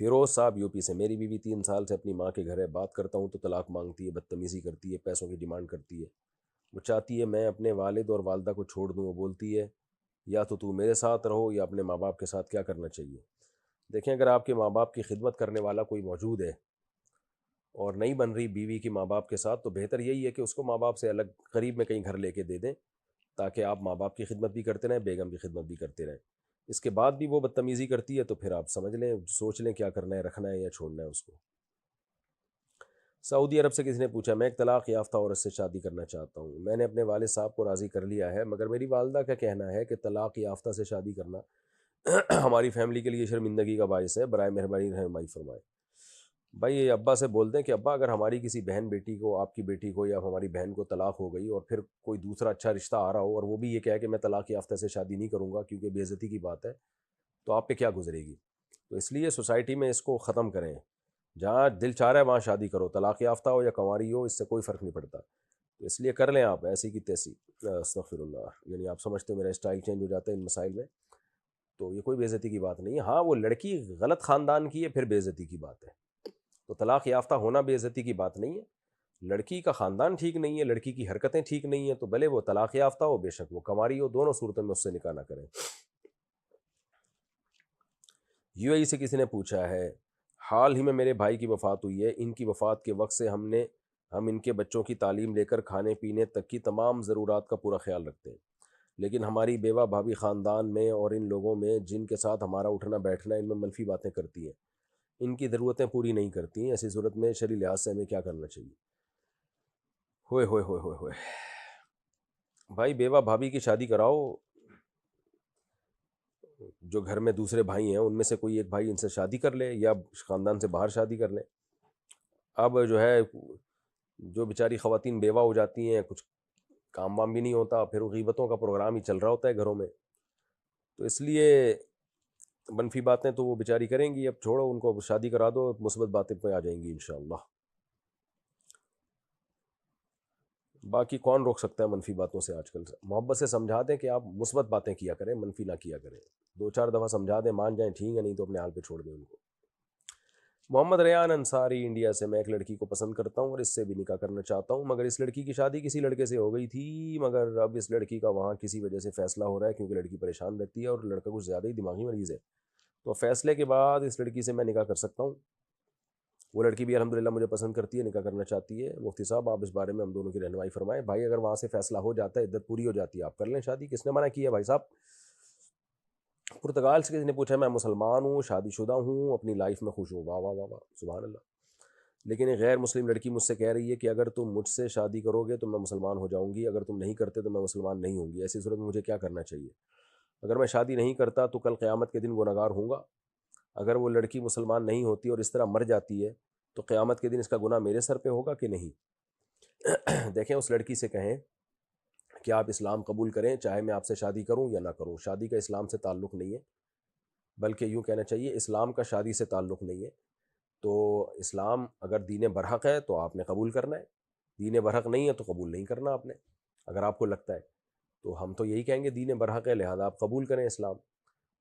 فیروز صاحب یو پی سے، میری بیوی 3 سال سے اپنی ماں کے گھر ہے، بات کرتا ہوں تو طلاق مانگتی ہے، بدتمیزی کرتی ہے، پیسوں کی ڈیمانڈ کرتی ہے، وہ چاہتی ہے میں اپنے والد اور والدہ کو چھوڑ دوں، وہ بولتی ہے یا تو میرے ساتھ رہو یا اپنے ماں باپ کے ساتھ، کیا کرنا چاہیے؟ دیکھیں، اگر آپ کے ماں باپ کی خدمت کرنے والا کوئی موجود ہے اور نہیں بن رہی بیوی کی ماں باپ کے ساتھ، تو بہتر یہی ہے کہ اس کو ماں باپ سے الگ قریب میں کہیں گھر لے کے دے دیں، تاکہ آپ ماں باپ کی خدمت بھی کرتے رہیں، بیگم کی خدمت بھی کرتے رہیں۔ اس کے بعد بھی وہ بدتمیزی کرتی ہے تو پھر آپ سمجھ لیں، سوچ لیں کیا کرنا ہے، رکھنا ہے یا چھوڑنا ہے اس کو۔ سعودی عرب سے کسی نے پوچھا، میں ایک طلاق یافتہ عورت سے شادی کرنا چاہتا ہوں، میں نے اپنے والد صاحب کو راضی کر لیا ہے، مگر میری والدہ کا کہنا ہے کہ طلاق یافتہ سے شادی کرنا ہماری فیملی کے لیے شرمندگی کا باعث ہے، برائے مہربانی رہنمائی فرمائے۔ بھائی یہ ابا سے بول دیں کہ ابا اگر ہماری کسی بہن بیٹی کو، آپ کی بیٹی کو یا ہماری بہن کو طلاق ہو گئی اور پھر کوئی دوسرا اچھا رشتہ آ رہا ہو اور وہ بھی یہ کہے کہ میں طلاق یافتہ سے شادی نہیں کروں گا کیونکہ بے عزتی کی بات ہے، تو آپ پہ کیا گزرے گی؟ تو اس لیے سوسائٹی میں اس کو ختم کریں، جہاں دل چاہ رہا ہے وہاں شادی کرو، طلاق یافتہ ہو یا کنواری ہو، اس سے کوئی فرق نہیں پڑتا، تو اس لیے کر لیں آپ ایسی کی تیسی۔ استغفر اللہ، یعنی آپ سمجھتے ہو میرا اسٹائل چینج ہو جاتا ہے ان مسائل میں، تو یہ کوئی بے عزتی کی بات نہیں ہے۔ ہاں وہ لڑکی غلط خاندان کی ہے پھر بے عزتی کی بات ہے، تو طلاق یافتہ ہونا بے عزتی کی بات نہیں ہے۔ لڑکی کا خاندان ٹھیک نہیں ہے، لڑکی کی حرکتیں ٹھیک نہیں ہیں، تو بھلے وہ طلاق یافتہ ہو، بے شک وہ کنواری ہو، دونوں صورتوں میں اس سے نکاح نہ کریں۔ UAE سے کسی نے پوچھا ہے، حال ہی میں میرے بھائی کی وفات ہوئی ہے، ان کی وفات کے وقت سے ہم ان کے بچوں کی تعلیم لے کر کھانے پینے تک کی تمام ضرورات کا پورا خیال رکھتے ہیں، لیکن ہماری بیوہ بھابھی خاندان میں اور ان لوگوں میں جن کے ساتھ ہمارا اٹھنا بیٹھنا ان میں منفی باتیں کرتی ہیں، ان کی ضرورتیں پوری نہیں کرتی ہیں، ایسی صورت میں شرعی لحاظ سے ہمیں کیا کرنا چاہیے؟ ہوئے ہوئے ہوئے ہوئے ہوئے بھائی بیوہ بھابھی کی شادی کراؤ، جو گھر میں دوسرے بھائی ہیں ان میں سے کوئی ایک بھائی ان سے شادی کر لے یا خاندان سے باہر شادی کر لے۔ اب جو ہے جو بیچاری خواتین بیوہ ہو جاتی ہیں، کچھ کام وام بھی نہیں ہوتا، پھر غیبتوں کا پروگرام ہی چل رہا ہوتا ہے گھروں میں، تو اس لیے منفی باتیں تو وہ بیچاری کریں گی، اب چھوڑو ان کو، شادی کرا دو، مثبت باتیں پہ آ جائیں گی انشاءاللہ۔ باقی کون روک سکتا ہے منفی باتوں سے؟ آج کل محبت سے سمجھا دیں کہ آپ مثبت باتیں کیا کریں، منفی نہ کیا کریں، 2-4 دفعہ سمجھا دیں، مان جائیں ٹھیک ہے، نہیں تو اپنے حال پہ چھوڑ دیں ان کو۔ محمد ریان انصاری انڈیا سے، میں ایک لڑکی کو پسند کرتا ہوں اور اس سے بھی نکاح کرنا چاہتا ہوں، مگر اس لڑکی کی شادی کسی لڑکے سے ہو گئی تھی، مگر اب اس لڑکی کا وہاں کسی وجہ سے فیصلہ ہو رہا ہے کیونکہ لڑکی پریشان رہتی ہے اور لڑکا کچھ زیادہ ہی دماغی مریض ہے، تو فیصلے کے بعد اس لڑکی سے میں نکاح کر سکتا ہوں؟ وہ لڑکی بھی الحمدللہ مجھے پسند کرتی ہے، نکاح کرنا چاہتی ہے، مفتی صاحب آپ اس بارے میں ہم دونوں کی رہنمائی فرمائیں۔ بھائی اگر وہاں سے فیصلہ ہو جاتا ہے، عدت پوری ہو جاتی ہے، آپ کر لیں شادی، کس نے منع کیا بھائی صاحب؟ پرتگال سے کسی نے پوچھا، میں مسلمان ہوں، شادی شدہ ہوں، اپنی لائف میں خوش ہوں، واہ واہ واہ واہ سبحان اللہ، لیکن ایک غیر مسلم لڑکی مجھ سے کہہ رہی ہے کہ اگر تم مجھ سے شادی کرو گے تو میں مسلمان ہو جاؤں گی، اگر تم نہیں کرتے تو میں مسلمان نہیں ہوں گی، ایسی صورت میں مجھے کیا کرنا چاہیے؟ اگر میں شادی نہیں کرتا تو کل قیامت کے دن گنہگار ہوں گا، اگر وہ لڑکی مسلمان نہیں ہوتی اور اس طرح مر جاتی ہے تو قیامت کے دن اس کا گناہ میرے سر پہ ہوگا کہ نہیں؟ دیکھیں اس لڑکی سے کہیں کہ آپ اسلام قبول کریں، چاہے میں آپ سے شادی کروں یا نہ کروں، شادی کا اسلام سے تعلق نہیں ہے، بلکہ یوں کہنا چاہیے اسلام کا شادی سے تعلق نہیں ہے، تو اسلام اگر دین برحق ہے تو آپ نے قبول کرنا ہے، دین برحق نہیں ہے تو قبول نہیں کرنا آپ نے، اگر آپ کو لگتا ہے تو ہم تو یہی کہیں گے دین برحق ہے لہذا آپ قبول کریں اسلام،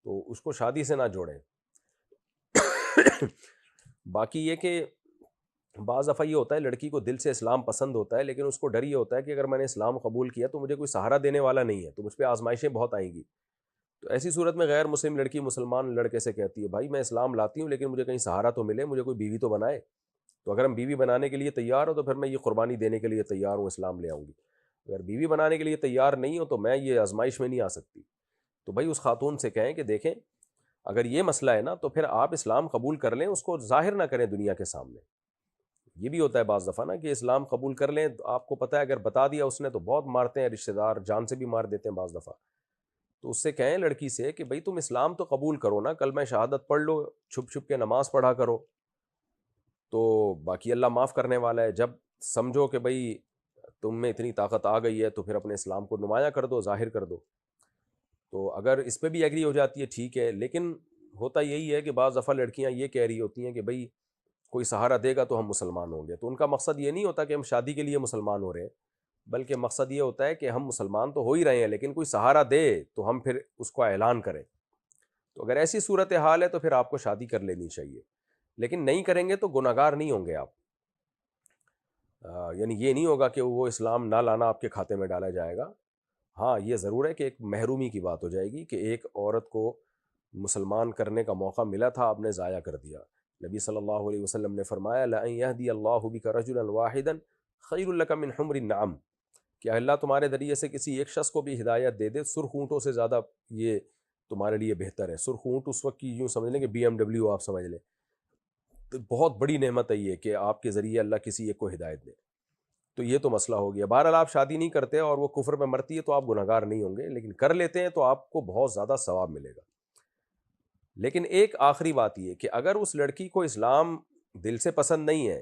تو اس کو شادی سے نہ جوڑیں۔ باقی یہ کہ بعض دفعہ یہ ہوتا ہے لڑکی کو دل سے اسلام پسند ہوتا ہے، لیکن اس کو ڈر یہ ہوتا ہے کہ اگر میں نے اسلام قبول کیا تو مجھے کوئی سہارا دینے والا نہیں ہے، تو مجھ پہ آزمائشیں بہت آئیں گی، تو ایسی صورت میں غیر مسلم لڑکی مسلمان لڑکے سے کہتی ہے بھائی میں اسلام لاتی ہوں لیکن مجھے کہیں سہارا تو ملے، مجھے کوئی بیوی تو بنائے، تو اگر ہم بیوی بنانے کے لیے تیار ہو تو پھر میں یہ قربانی دینے کے لیے تیار ہوں، اسلام لے آؤں گی، اگر بیوی بنانے کے لیے تیار نہیں ہو تو میں یہ آزمائش میں نہیں آ سکتی، تو بھائی اس خاتون سے کہیں کہ دیکھیں اگر یہ مسئلہ ہے نا تو پھر آپ اسلام قبول کر لیں، اس کو ظاہر نہ کریں دنیا کے سامنے، یہ بھی ہوتا ہے بعض دفعہ نا کہ اسلام قبول کر لیں، آپ کو پتہ ہے اگر بتا دیا اس نے تو بہت مارتے ہیں رشتہ دار، جان سے بھی مار دیتے ہیں بعض دفعہ، تو اس سے کہیں لڑکی سے کہ بھئی تم اسلام تو قبول کرو نا، کلمہ شہادت پڑھ لو، چھپ چھپ کے نماز پڑھا کرو، تو باقی اللہ معاف کرنے والا ہے، جب سمجھو کہ بھئی تم میں اتنی طاقت آ گئی ہے تو پھر اپنے اسلام کو نمایاں کر دو، ظاہر کر دو، تو اگر اس پہ بھی ایگری ہو جاتی ہے ٹھیک ہے، لیکن ہوتا یہی ہے کہ بعض دفعہ لڑکیاں یہ کہہ رہی ہوتی ہیں کہ بھئی کوئی سہارا دے گا تو ہم مسلمان ہوں گے، تو ان کا مقصد یہ نہیں ہوتا کہ ہم شادی کے لیے مسلمان ہو رہے ہیں، بلکہ مقصد یہ ہوتا ہے کہ ہم مسلمان تو ہو ہی رہے ہیں لیکن کوئی سہارا دے تو ہم پھر اس کو اعلان کریں، تو اگر ایسی صورتحال ہے تو پھر آپ کو شادی کر لینی چاہیے، لیکن نہیں کریں گے تو گناہگار نہیں ہوں گے آپ، یعنی یہ نہیں ہوگا کہ وہ اسلام نہ لانا آپ کے کھاتے میں ڈالا جائے گا، ہاں یہ ضرور ہے کہ ایک محرومی کی بات ہو جائے گی کہ ایک عورت کو مسلمان کرنے کا موقع ملا تھا، آپ نے ضائع کر دیا، نبی صلی اللہ علیہ وسلم نے فرمایا لَأَن يَهْدِيَ اللَّهُ بِكَ رَجُلًا وَاحِدًا خَيْرٌ لَكَ مِنْ حُمْرِ النَّعَمِ، کہ اللہ تمہارے ذریعے سے کسی ایک شخص کو بھی ہدایت دے دے، سرخ اونٹوں سے زیادہ یہ تمہارے لیے بہتر ہے، سرخ اونٹ اس وقت کی یوں سمجھ لیں کہ BMW آپ سمجھ لیں، تو بہت بڑی نعمت ہے یہ کہ آپ کے ذریعے اللہ کسی ایک کو ہدایت دے، تو یہ تو مسئلہ ہو گیا، بہرحال آپ شادی نہیں کرتے اور وہ کفر میں مرتی ہے تو آپ گناہگار نہیں ہوں گے، لیکن کر لیتے ہیں تو آپ کو بہت زیادہ ثواب ملے گا۔ لیکن ایک آخری بات یہ کہ اگر اس لڑکی کو اسلام دل سے پسند نہیں ہے،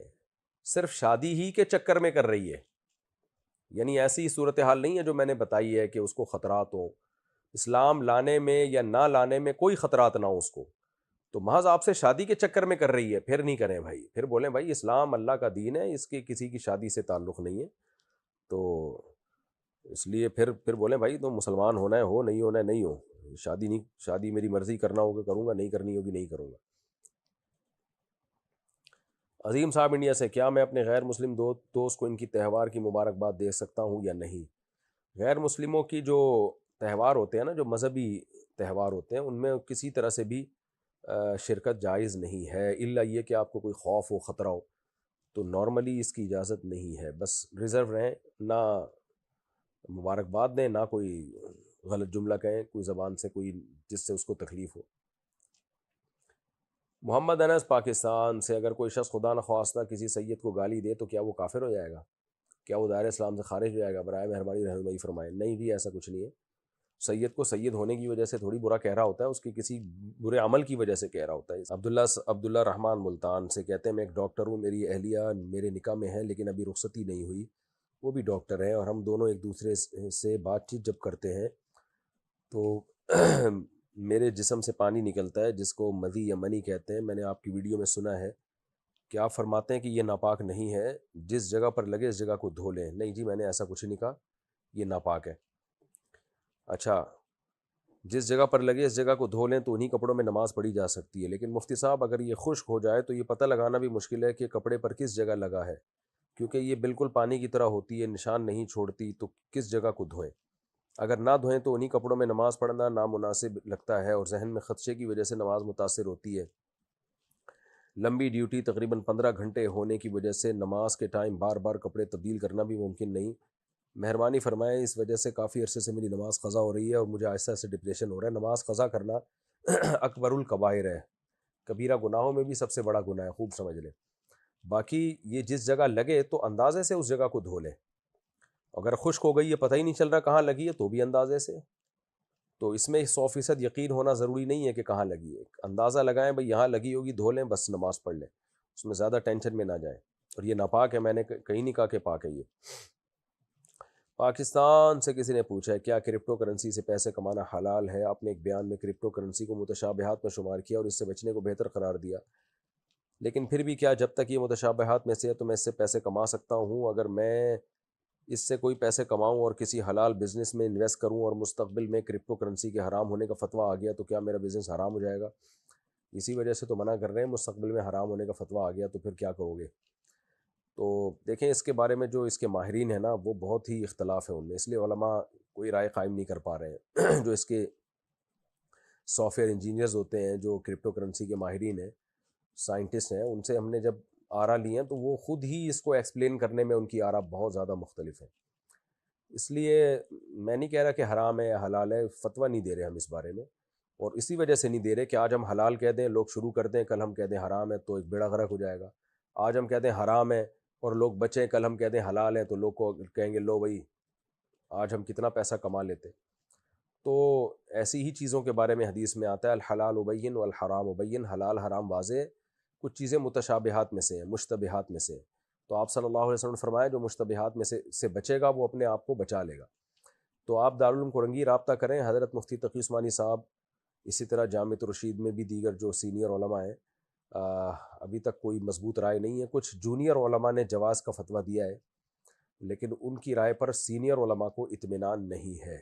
صرف شادی ہی کے چکر میں کر رہی ہے، یعنی ایسی صورتحال نہیں ہے جو میں نے بتائی ہے کہ اس کو خطرات ہوں، اسلام لانے میں یا نہ لانے میں کوئی خطرات نہ ہو اس کو، تو محض آپ سے شادی کے چکر میں کر رہی ہے، پھر نہیں کریں بھائی، پھر بولیں بھائی اسلام اللہ کا دین ہے، اس کے کسی کی شادی سے تعلق نہیں ہے، تو اس لیے پھر بولیں بھائی تم مسلمان ہونا ہے ہو، نہیں ہونا ہے نہیں ہو، شادی میری مرضی، کرنا ہوگا کروں گا، نہیں کرنی ہوگی نہیں کروں گا۔ عظیم صاحب انڈیا سے، کیا میں اپنے غیر مسلم دوست کو ان کی تہوار کی مبارکباد دے سکتا ہوں یا نہیں؟ غیر مسلموں کی جو تہوار ہوتے ہیں نا، جو مذہبی تہوار ہوتے ہیں، ان میں کسی طرح سے بھی شرکت جائز نہیں ہے، الا یہ کہ آپ کو کوئی خوف ہو، خطرہ ہو، تو نارملی اس کی اجازت نہیں ہے. بس ریزرو رہیں، نہ مبارکباد دیں، نہ کوئی غلط جملہ کہیں کوئی زبان سے، کوئی جس سے اس کو تکلیف ہو. محمد انس پاکستان سے، اگر کوئی شخص خدا نخواستہ کسی سید کو گالی دے تو کیا وہ کافر ہو جائے گا؟ کیا وہ دائرہ اسلام سے خارج ہو جائے گا؟ برائے مہربانی رہنمائی فرمائیں. نہیں جی، ایسا کچھ نہیں ہے. سید کو سید ہونے کی وجہ سے تھوڑی برا کہہ رہا ہوتا ہے، اس کی کسی برے عمل کی وجہ سے کہہ رہا ہوتا ہے. عبداللہ رحمان ملتان سے کہتے ہیں میں ایک ڈاکٹر ہوں، میری اہلیہ میرے نکاح میں ہے لیکن ابھی رخصتی نہیں ہوئی، وہ بھی ڈاکٹر ہیں، اور ہم دونوں ایک دوسرے سے بات چیت جب کرتے ہیں تو میرے جسم سے پانی نکلتا ہے جس کو مذی یا منی کہتے ہیں. میں نے آپ کی ویڈیو میں سنا ہے کہ آپ فرماتے ہیں کہ یہ ناپاک نہیں ہے، جس جگہ پر لگے اس جگہ کو دھو لیں. نہیں جی، میں نے ایسا کچھ نہیں کہا، یہ ناپاک ہے. اچھا، جس جگہ پر لگے اس جگہ کو دھو لیں تو انہی کپڑوں میں نماز پڑھی جا سکتی ہے، لیکن مفتی صاحب اگر یہ خشک ہو جائے تو یہ پتہ لگانا بھی مشکل ہے کہ کپڑے پر کس جگہ لگا ہے، کیونکہ یہ بالکل پانی کی طرح ہوتی ہے، نشان نہیں چھوڑتی، تو کس جگہ کو دھوئیں؟ اگر نہ دھوئیں تو انہی کپڑوں میں نماز پڑھنا نامناسب لگتا ہے اور ذہن میں خدشے کی وجہ سے نماز متاثر ہوتی ہے. لمبی ڈیوٹی تقریباً 15 گھنٹے ہونے کی وجہ سے نماز کے ٹائم بار بار کپڑے تبدیل کرنا بھی ممکن نہیں. مہربانی فرمائیں، اس وجہ سے کافی عرصے سے میری نماز قضا ہو رہی ہے اور مجھے آہستہ آہستہ ڈپریشن ہو رہا ہے. نماز قضا کرنا اکبر الکبائر ہے، کبیرہ گناہوں میں بھی سب سے بڑا گناہ ہے، خوب سمجھ لیں. باقی یہ جس جگہ لگے تو اندازے سے اس جگہ کو دھو لیں. اگر خشک ہو گئی ہے، پتہ ہی نہیں چل رہا کہاں لگی ہے، تو بھی اندازے سے. تو اس میں 100% یقین ہونا ضروری نہیں ہے کہ کہاں لگی ہے. اندازہ لگائیں بھئی یہاں لگی ہوگی، دھو لیں، بس نماز پڑھ لیں، اس میں زیادہ ٹینشن میں نہ جائیں. اور یہ ناپاک ہے، میں نے کہیں نہیں کہا کہ پاک ہے. یہ پاکستان سے کسی نے پوچھا ہے کیا کرپٹو کرنسی سے پیسے کمانا حلال ہے؟ آپ نے ایک بیان میں کرپٹو کرنسی کو متشابہات میں شمار کیا اور اس سے بچنے کو بہتر قرار دیا، لیکن پھر بھی کیا جب تک یہ متشابہات میں سے ہے تو میں اس سے پیسے کما سکتا ہوں؟ اگر میں اس سے کوئی پیسے کماؤں اور کسی حلال بزنس میں انویسٹ کروں اور مستقبل میں کرپٹو کرنسی کے حرام ہونے کا فتویٰ آ گیا تو کیا میرا بزنس حرام ہو جائے گا؟ اسی وجہ سے تو منع کر رہے ہیں، مستقبل میں حرام ہونے کا فتویٰ آ گیا تو پھر کیا کرو گے؟ تو دیکھیں، اس کے بارے میں جو اس کے ماہرین ہیں نا، وہ بہت ہی اختلاف ہے ان میں، اس لیے علماء کوئی رائے قائم نہیں کر پا رہے ہیں. جو اس کے سافٹ ویئر انجینئرز ہوتے ہیں، جو کرپٹو کرنسی کے ماہرین ہیں، سائنٹسٹ ہیں، ان سے ہم نے جب آرا لیے ہیں تو وہ خود ہی اس کو ایکسپلین کرنے میں ان کی آرا بہت زیادہ مختلف ہے. اس لیے میں نہیں کہہ رہا کہ حرام ہے یا حلال ہے، فتویٰ نہیں دے رہے ہم اس بارے میں، اور اسی وجہ سے نہیں دے رہے کہ آج ہم حلال کہہ دیں، لوگ شروع کر دیں، کل ہم کہہ دیں حرام ہے تو ایک بیڑا غرق ہو جائے گا. آج ہم کہہ دیں حرام ہے اور لوگ بچیں، کل ہم کہہ دیں حلال ہے تو لوگ کو کہیں گے لو بھائی آج ہم کتنا پیسہ کما لیتے. تو ایسی ہی چیزوں کے بارے میں حدیث میں آتا ہے الحلال ابین والحرام ابین، حلال حرام واضح، کچھ چیزیں متشابہات میں سے ہیں، مشتبہات میں سے ہیں. تو آپ صلی اللہ علیہ وسلم نے فرمایا جو مشتبہات میں سے بچے گا وہ اپنے آپ کو بچا لے گا. تو آپ دارالعلوم کورنگی رابطہ کریں، حضرت مفتی تقی عثمانی صاحب، اسی طرح جامعۃ الرشید میں بھی دیگر جو سینئر علماء ہیں، ابھی تک کوئی مضبوط رائے نہیں ہے. کچھ جونیئر علماء نے جواز کا فتویٰ دیا ہے، لیکن ان کی رائے پر سینئر علماء کو اطمینان نہیں ہے،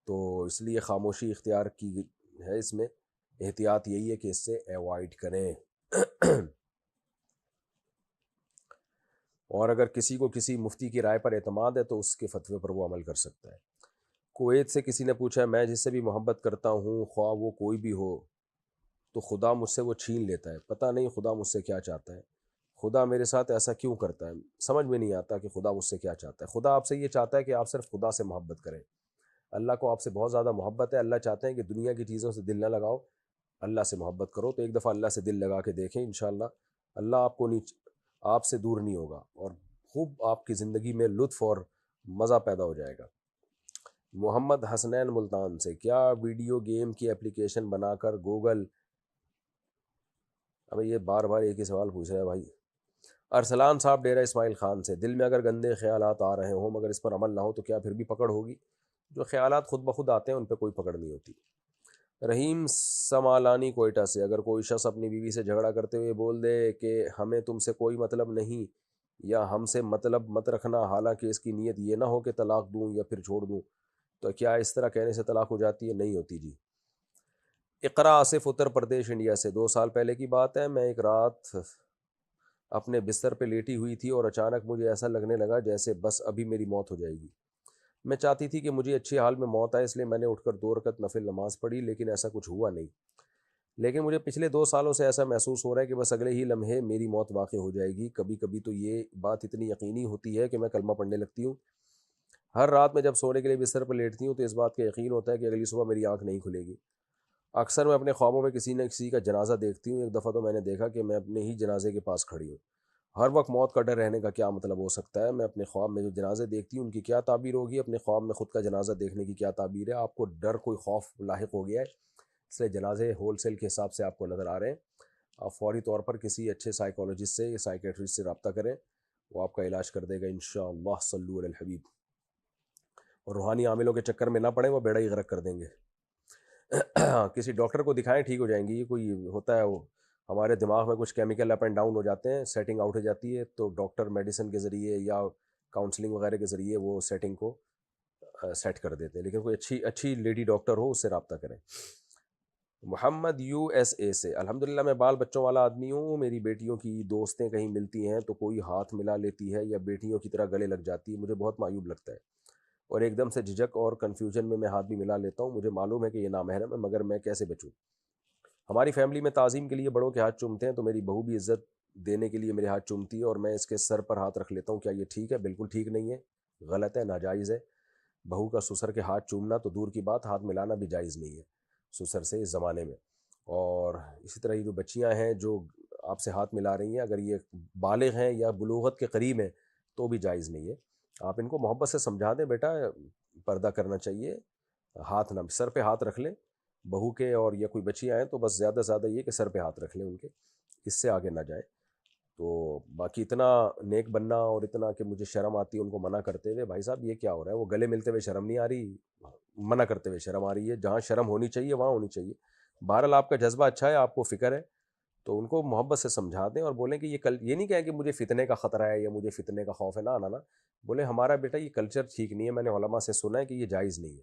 تو اس لیے خاموشی اختیار کی ہے. اس میں احتیاط یہی ہے کہ اس سے ایوائڈ کریں. اور اگر کسی کو کسی مفتی کی رائے پر اعتماد ہے تو اس کے فتوے پر وہ عمل کر سکتا ہے. کویت سے کسی نے پوچھا ہے میں جس سے بھی محبت کرتا ہوں، خواہ وہ کوئی بھی ہو، تو خدا مجھ سے وہ چھین لیتا ہے. پتہ نہیں خدا مجھ سے کیا چاہتا ہے، خدا میرے ساتھ ایسا کیوں کرتا ہے؟ سمجھ میں نہیں آتا کہ خدا مجھ سے کیا چاہتا ہے. خدا آپ سے یہ چاہتا ہے کہ آپ صرف خدا سے محبت کریں. اللہ کو آپ سے بہت زیادہ محبت ہے. اللہ چاہتے ہیں کہ دنیا کی چیزوں سے دل نہ لگاؤ، اللہ سے محبت کرو. تو ایک دفعہ اللہ سے دل لگا کے دیکھیں، انشاءاللہ اللہ آپ کو آپ سے دور نہیں ہوگا اور خوب آپ کی زندگی میں لطف اور مزہ پیدا ہو جائے گا. محمد حسنین ملتان سے کیا ویڈیو گیم کی اپلیکیشن بنا کر گوگل، اب یہ بار بار ایک ہی سوال پوچھ رہے ہیں بھائی. ارسلان صاحب ڈیرہ اسماعیل خان سے، دل میں اگر گندے خیالات آ رہے ہوں مگر اس پر عمل نہ ہو تو کیا پھر بھی پکڑ ہوگی؟ جو خیالات خود بخود آتے ہیں ان پہ کوئی پکڑ نہیں ہوتی. رحیم سمالانی کوئٹہ سے، اگر کوئی شخص اپنی بیوی سے جھگڑا کرتے ہوئے بول دے کہ ہمیں تم سے کوئی مطلب نہیں یا ہم سے مطلب مت رکھنا، حالانکہ اس کی نیت یہ نہ ہو کہ طلاق دوں یا پھر چھوڑ دوں، تو کیا اس طرح کہنے سے طلاق ہو جاتی ہے؟ نہیں ہوتی جی. اقرا آصف اتر پردیش انڈیا سے، 2 سال پہلے کی بات ہے، میں ایک رات اپنے بستر پہ لیٹی ہوئی تھی اور اچانک مجھے ایسا لگنے لگا جیسے بس ابھی میری موت ہو جائے گی. میں چاہتی تھی کہ مجھے اچھی حال میں موت آئے، اس لیے میں نے اٹھ کر 2 رکعت نفل نماز پڑھی، لیکن ایسا کچھ ہوا نہیں. لیکن مجھے پچھلے 2 سالوں سے ایسا محسوس ہو رہا ہے کہ بس اگلے ہی لمحے میری موت واقع ہو جائے گی. کبھی کبھی تو یہ بات اتنی یقینی ہوتی ہے کہ میں کلمہ پڑھنے لگتی ہوں. ہر رات میں جب سونے کے لیے بستر پر لیٹتی ہوں تو اس بات کا یقین ہوتا ہے کہ اگلی صبح میری آنکھ نہیں کھلے گی. اکثر میں اپنے خوابوں میں کسی نہ کسی کا جنازہ دیکھتی ہوں. ایک دفعہ تو میں نے دیکھا کہ میں اپنے ہی جنازے کے پاس کھڑی ہوں. ہر وقت موت کا ڈر رہنے کا کیا مطلب ہو سکتا ہے؟ میں اپنے خواب میں جو جنازے دیکھتی ہوں ان کی کیا تعبیر ہوگی؟ اپنے خواب میں خود کا جنازہ دیکھنے کی کیا تعبیر ہے؟ آپ کو ڈر کوئی خوف لاحق ہو گیا ہے، اس لیے جنازے ہول سیل کے حساب سے آپ کو نظر آ رہے ہیں. آپ فوری طور پر کسی اچھے سائیکالوجسٹ سے یا سائیکیٹرسٹ سے رابطہ کریں، وہ آپ کا علاج کر دے گا انشاءاللہ. صلو علی الحبیب. اور روحانی عاملوں کے چکر میں نہ پڑیں، وہ بیڑا ہی غرق کر دیں گے. کسی ڈاکٹر کو دکھائیں، ٹھیک ہو جائیں گی. یہ کوئی ہوتا ہے وہ ہمارے دماغ میں کچھ کیمیکل اپ اینڈ ڈاؤن ہو جاتے ہیں، سیٹنگ آؤٹ ہو جاتی ہے، تو ڈاکٹر میڈیسن کے ذریعے یا کاؤنسلنگ وغیرہ کے ذریعے وہ سیٹنگ کو سیٹ کر دیتے ہیں. لیکن کوئی اچھی لیڈی ڈاکٹر ہو، اس سے رابطہ کریں. محمد USA سے، الحمدللہ میں بال بچوں والا آدمی ہوں. میری بیٹیوں کی دوستیں کہیں ملتی ہیں تو کوئی ہاتھ ملا لیتی ہے یا بیٹیوں کی طرح گلے لگ جاتی ہے. مجھے بہت معیوب لگتا ہے اور ایک دم سے جھجک اور کنفیوژن میں ہاتھ بھی ملا لیتا ہوں. مجھے معلوم ہے کہ یہ نامحرم ہے، مگر میں کیسے بچوں؟ ہماری فیملی میں تعظیم کے لیے بڑوں کے ہاتھ چومتے ہیں، تو میری بہو بھی عزت دینے کے لیے میرے ہاتھ چومتی ہے اور میں اس کے سر پر ہاتھ رکھ لیتا ہوں. کیا یہ ٹھیک ہے؟ بالکل ٹھیک نہیں ہے، غلط ہے، ناجائز ہے. بہو کا سسر کے ہاتھ چومنا تو دور کی بات، ہاتھ ملانا بھی جائز نہیں ہے سسر سے اس زمانے میں. اور اسی طرح یہ جو بچیاں ہیں جو آپ سے ہاتھ ملا رہی ہیں، اگر یہ بالغ ہیں یا بلوغت کے قریب ہیں تو بھی جائز نہیں ہے. آپ ان کو محبت سے سمجھا دیں، بیٹا پردہ کرنا چاہیے، ہاتھ نہ سر پہ ہاتھ رکھ لیں بہو کے. اور یا کوئی بچیاں ہیں تو بس زیادہ سے زیادہ یہ کہ سر پہ ہاتھ رکھ لیں ان کے، اس سے آگے نہ جائیں. تو باقی اتنا نیک بننا اور اتنا کہ مجھے شرم آتی ہے ان کو منع کرتے ہوئے، بھائی صاحب یہ کیا ہو رہا ہے؟ وہ گلے ملتے ہوئے شرم نہیں آ رہی، منع کرتے ہوئے شرم آ رہی ہے. جہاں شرم ہونی چاہیے وہاں ہونی چاہیے. بہرحال آپ کا جذبہ اچھا ہے، آپ کو فکر ہے، تو ان کو محبت سے سمجھا دیں اور بولیں کہ یہ نہیں کہیں کہ مجھے فتنے کا خطرہ ہے یا مجھے فتنے کا خوف ہے. نہ بولے ہمارا بیٹا یہ کلچر ٹھیک نہیں ہے، میں نے علماء سے سنا ہے کہ یہ جائز نہیں ہے.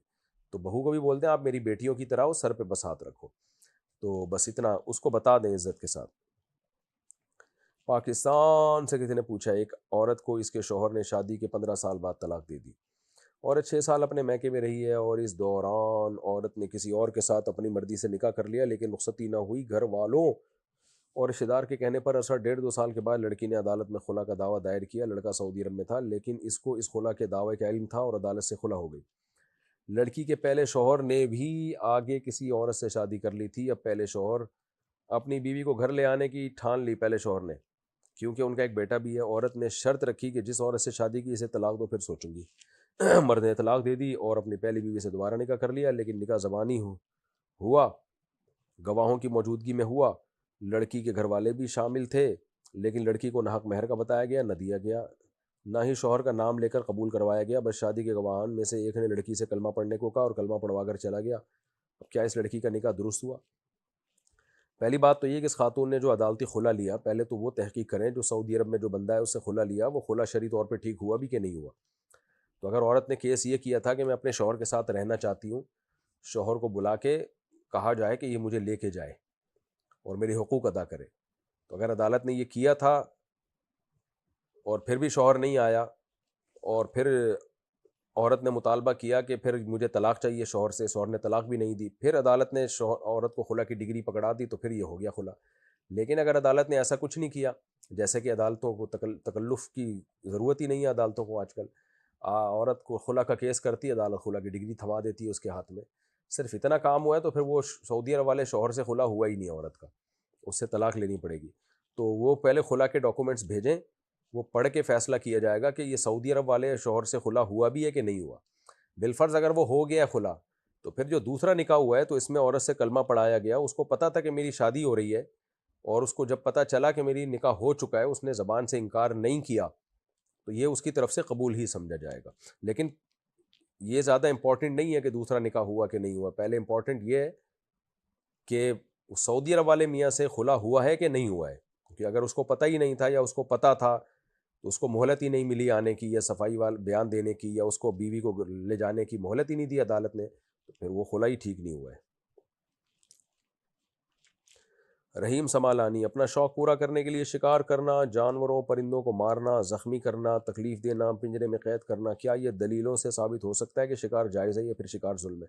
تو بہو کو بھی بولتے ہیں آپ میری بیٹیوں کی طرح ہو، سر پہ بس ہاتھ رکھو. تو بس اتنا اس کو بتا دیں عزت کے ساتھ. پاکستان سے کسی نے پوچھا، ایک عورت کو اس کے شوہر نے شادی کے 15 سال بعد طلاق دے دی. عورت 6 سال اپنے میکے میں رہی ہے اور اس دوران عورت نے کسی اور کے ساتھ اپنی مرضی سے نکاح کر لیا، لیکن رخصتی نہ ہوئی. گھر والوں اور رشتہ دار کے کہنے پر اثر 1.5-2 سال کے بعد لڑکی نے عدالت میں خلا کا دعویٰ دائر کیا. لڑکا سعودی عرب میں تھا، لیکن اس کو اس خلا کے دعوے کا علم تھا اور عدالت سے خلا ہو گئی. لڑکی کے پہلے شوہر نے بھی آگے کسی عورت سے شادی کر لی تھی. اب پہلے شوہر اپنی بیوی کو گھر لے آنے کی ٹھان لی پہلے شوہر نے، کیونکہ ان کا ایک بیٹا بھی ہے. عورت نے شرط رکھی کہ جس عورت سے شادی کی اسے طلاق دو، پھر سوچوں گی. مرد نے طلاق دے دی اور اپنی پہلی بیوی سے دوبارہ نکاح کر لیا، لیکن نکاح زبانی ہوا، گواہوں کی موجودگی میں ہوا. لڑکی کے گھر والے بھی شامل تھے، لیکن لڑکی کو ناحق مہر کا بتایا گیا، نہ دیا گیا، نہ ہی شوہر کا نام لے کر قبول کروایا گیا. بس شادی کے گواہان میں سے ایک نے لڑکی سے کلمہ پڑھنے کو کہا اور کلمہ پڑھوا کر چلا گیا. اب کیا اس لڑکی کا نکاح درست ہوا؟ پہلی بات تو یہ کہ اس خاتون نے جو عدالتی خلا لیا، پہلے تو وہ تحقیق کریں جو سعودی عرب میں جو بندہ ہے اس سے خلا لیا، وہ خلا شرعی طور پہ ٹھیک ہوا بھی کہ نہیں ہوا. تو اگر عورت نے کیس یہ کیا تھا کہ میں اپنے شوہر کے ساتھ رہنا چاہتی ہوں، شوہر کو بلا کے کہا جائے کہ یہ مجھے لے کے جائے اور میرے حقوق ادا کرے. تو اگر عدالت نے یہ کیا تھا اور پھر بھی شوہر نہیں آیا اور پھر عورت نے مطالبہ کیا کہ پھر مجھے طلاق چاہیے شوہر سے، شوہر نے طلاق بھی نہیں دی، پھر عدالت نے عورت کو خلا کی ڈگری پکڑا دی، تو پھر یہ ہو گیا خلا. لیکن اگر عدالت نے ایسا کچھ نہیں کیا، جیسے کہ عدالتوں کو تکلف کی ضرورت ہی نہیں ہے، عدالتوں کو آج کل عورت کو خلا کا کیس کرتی ہے، عدالت خلا کی ڈگری تھما دیتی ہے اس کے ہاتھ میں. صرف اتنا کام ہوا ہے تو پھر وہ سعودی عرب والے شوہر سے خلا ہوا ہی نہیں عورت کا، اس سے طلاق لینی پڑے گی. تو وہ پہلے خلا کے ڈاکومنٹس بھیجیں، وہ پڑھ کے فیصلہ کیا جائے گا کہ یہ سعودی عرب والے شوہر سے خلا ہوا بھی ہے کہ نہیں ہوا. بالفرض اگر وہ ہو گیا خلا، تو پھر جو دوسرا نکاح ہوا ہے تو اس میں عورت سے کلمہ پڑھایا گیا، اس کو پتہ تھا کہ میری شادی ہو رہی ہے، اور اس کو جب پتہ چلا کہ میری نکاح ہو چکا ہے، اس نے زبان سے انکار نہیں کیا، تو یہ اس کی طرف سے قبول ہی سمجھا جائے گا. لیکن یہ زیادہ امپورٹنٹ نہیں ہے کہ دوسرا نکاح ہوا کہ نہیں ہوا، پہلے امپورٹنٹ یہ ہے کہ سعودی عرب والے میاں سے خلا ہوا ہے کہ نہیں ہوا ہے. کیونکہ اگر اس کو پتہ ہی نہیں تھا یا اس کو پتہ تھا تو اس کو مہلت ہی نہیں ملی آنے کی یا صفائی بیان دینے کی، یا اس کو بیوی کو لے جانے کی مہلت ہی نہیں دی عدالت نے، تو پھر وہ خلا ہی ٹھیک نہیں ہوا ہے. رحیم سمالانی، اپنا شوق پورا کرنے کے لیے شکار کرنا، جانوروں پرندوں کو مارنا، زخمی کرنا، تکلیف دینا، پنجرے میں قید کرنا، کیا یہ دلیلوں سے ثابت ہو سکتا ہے کہ شکار جائز ہے یا پھر شکار ظلم ہے؟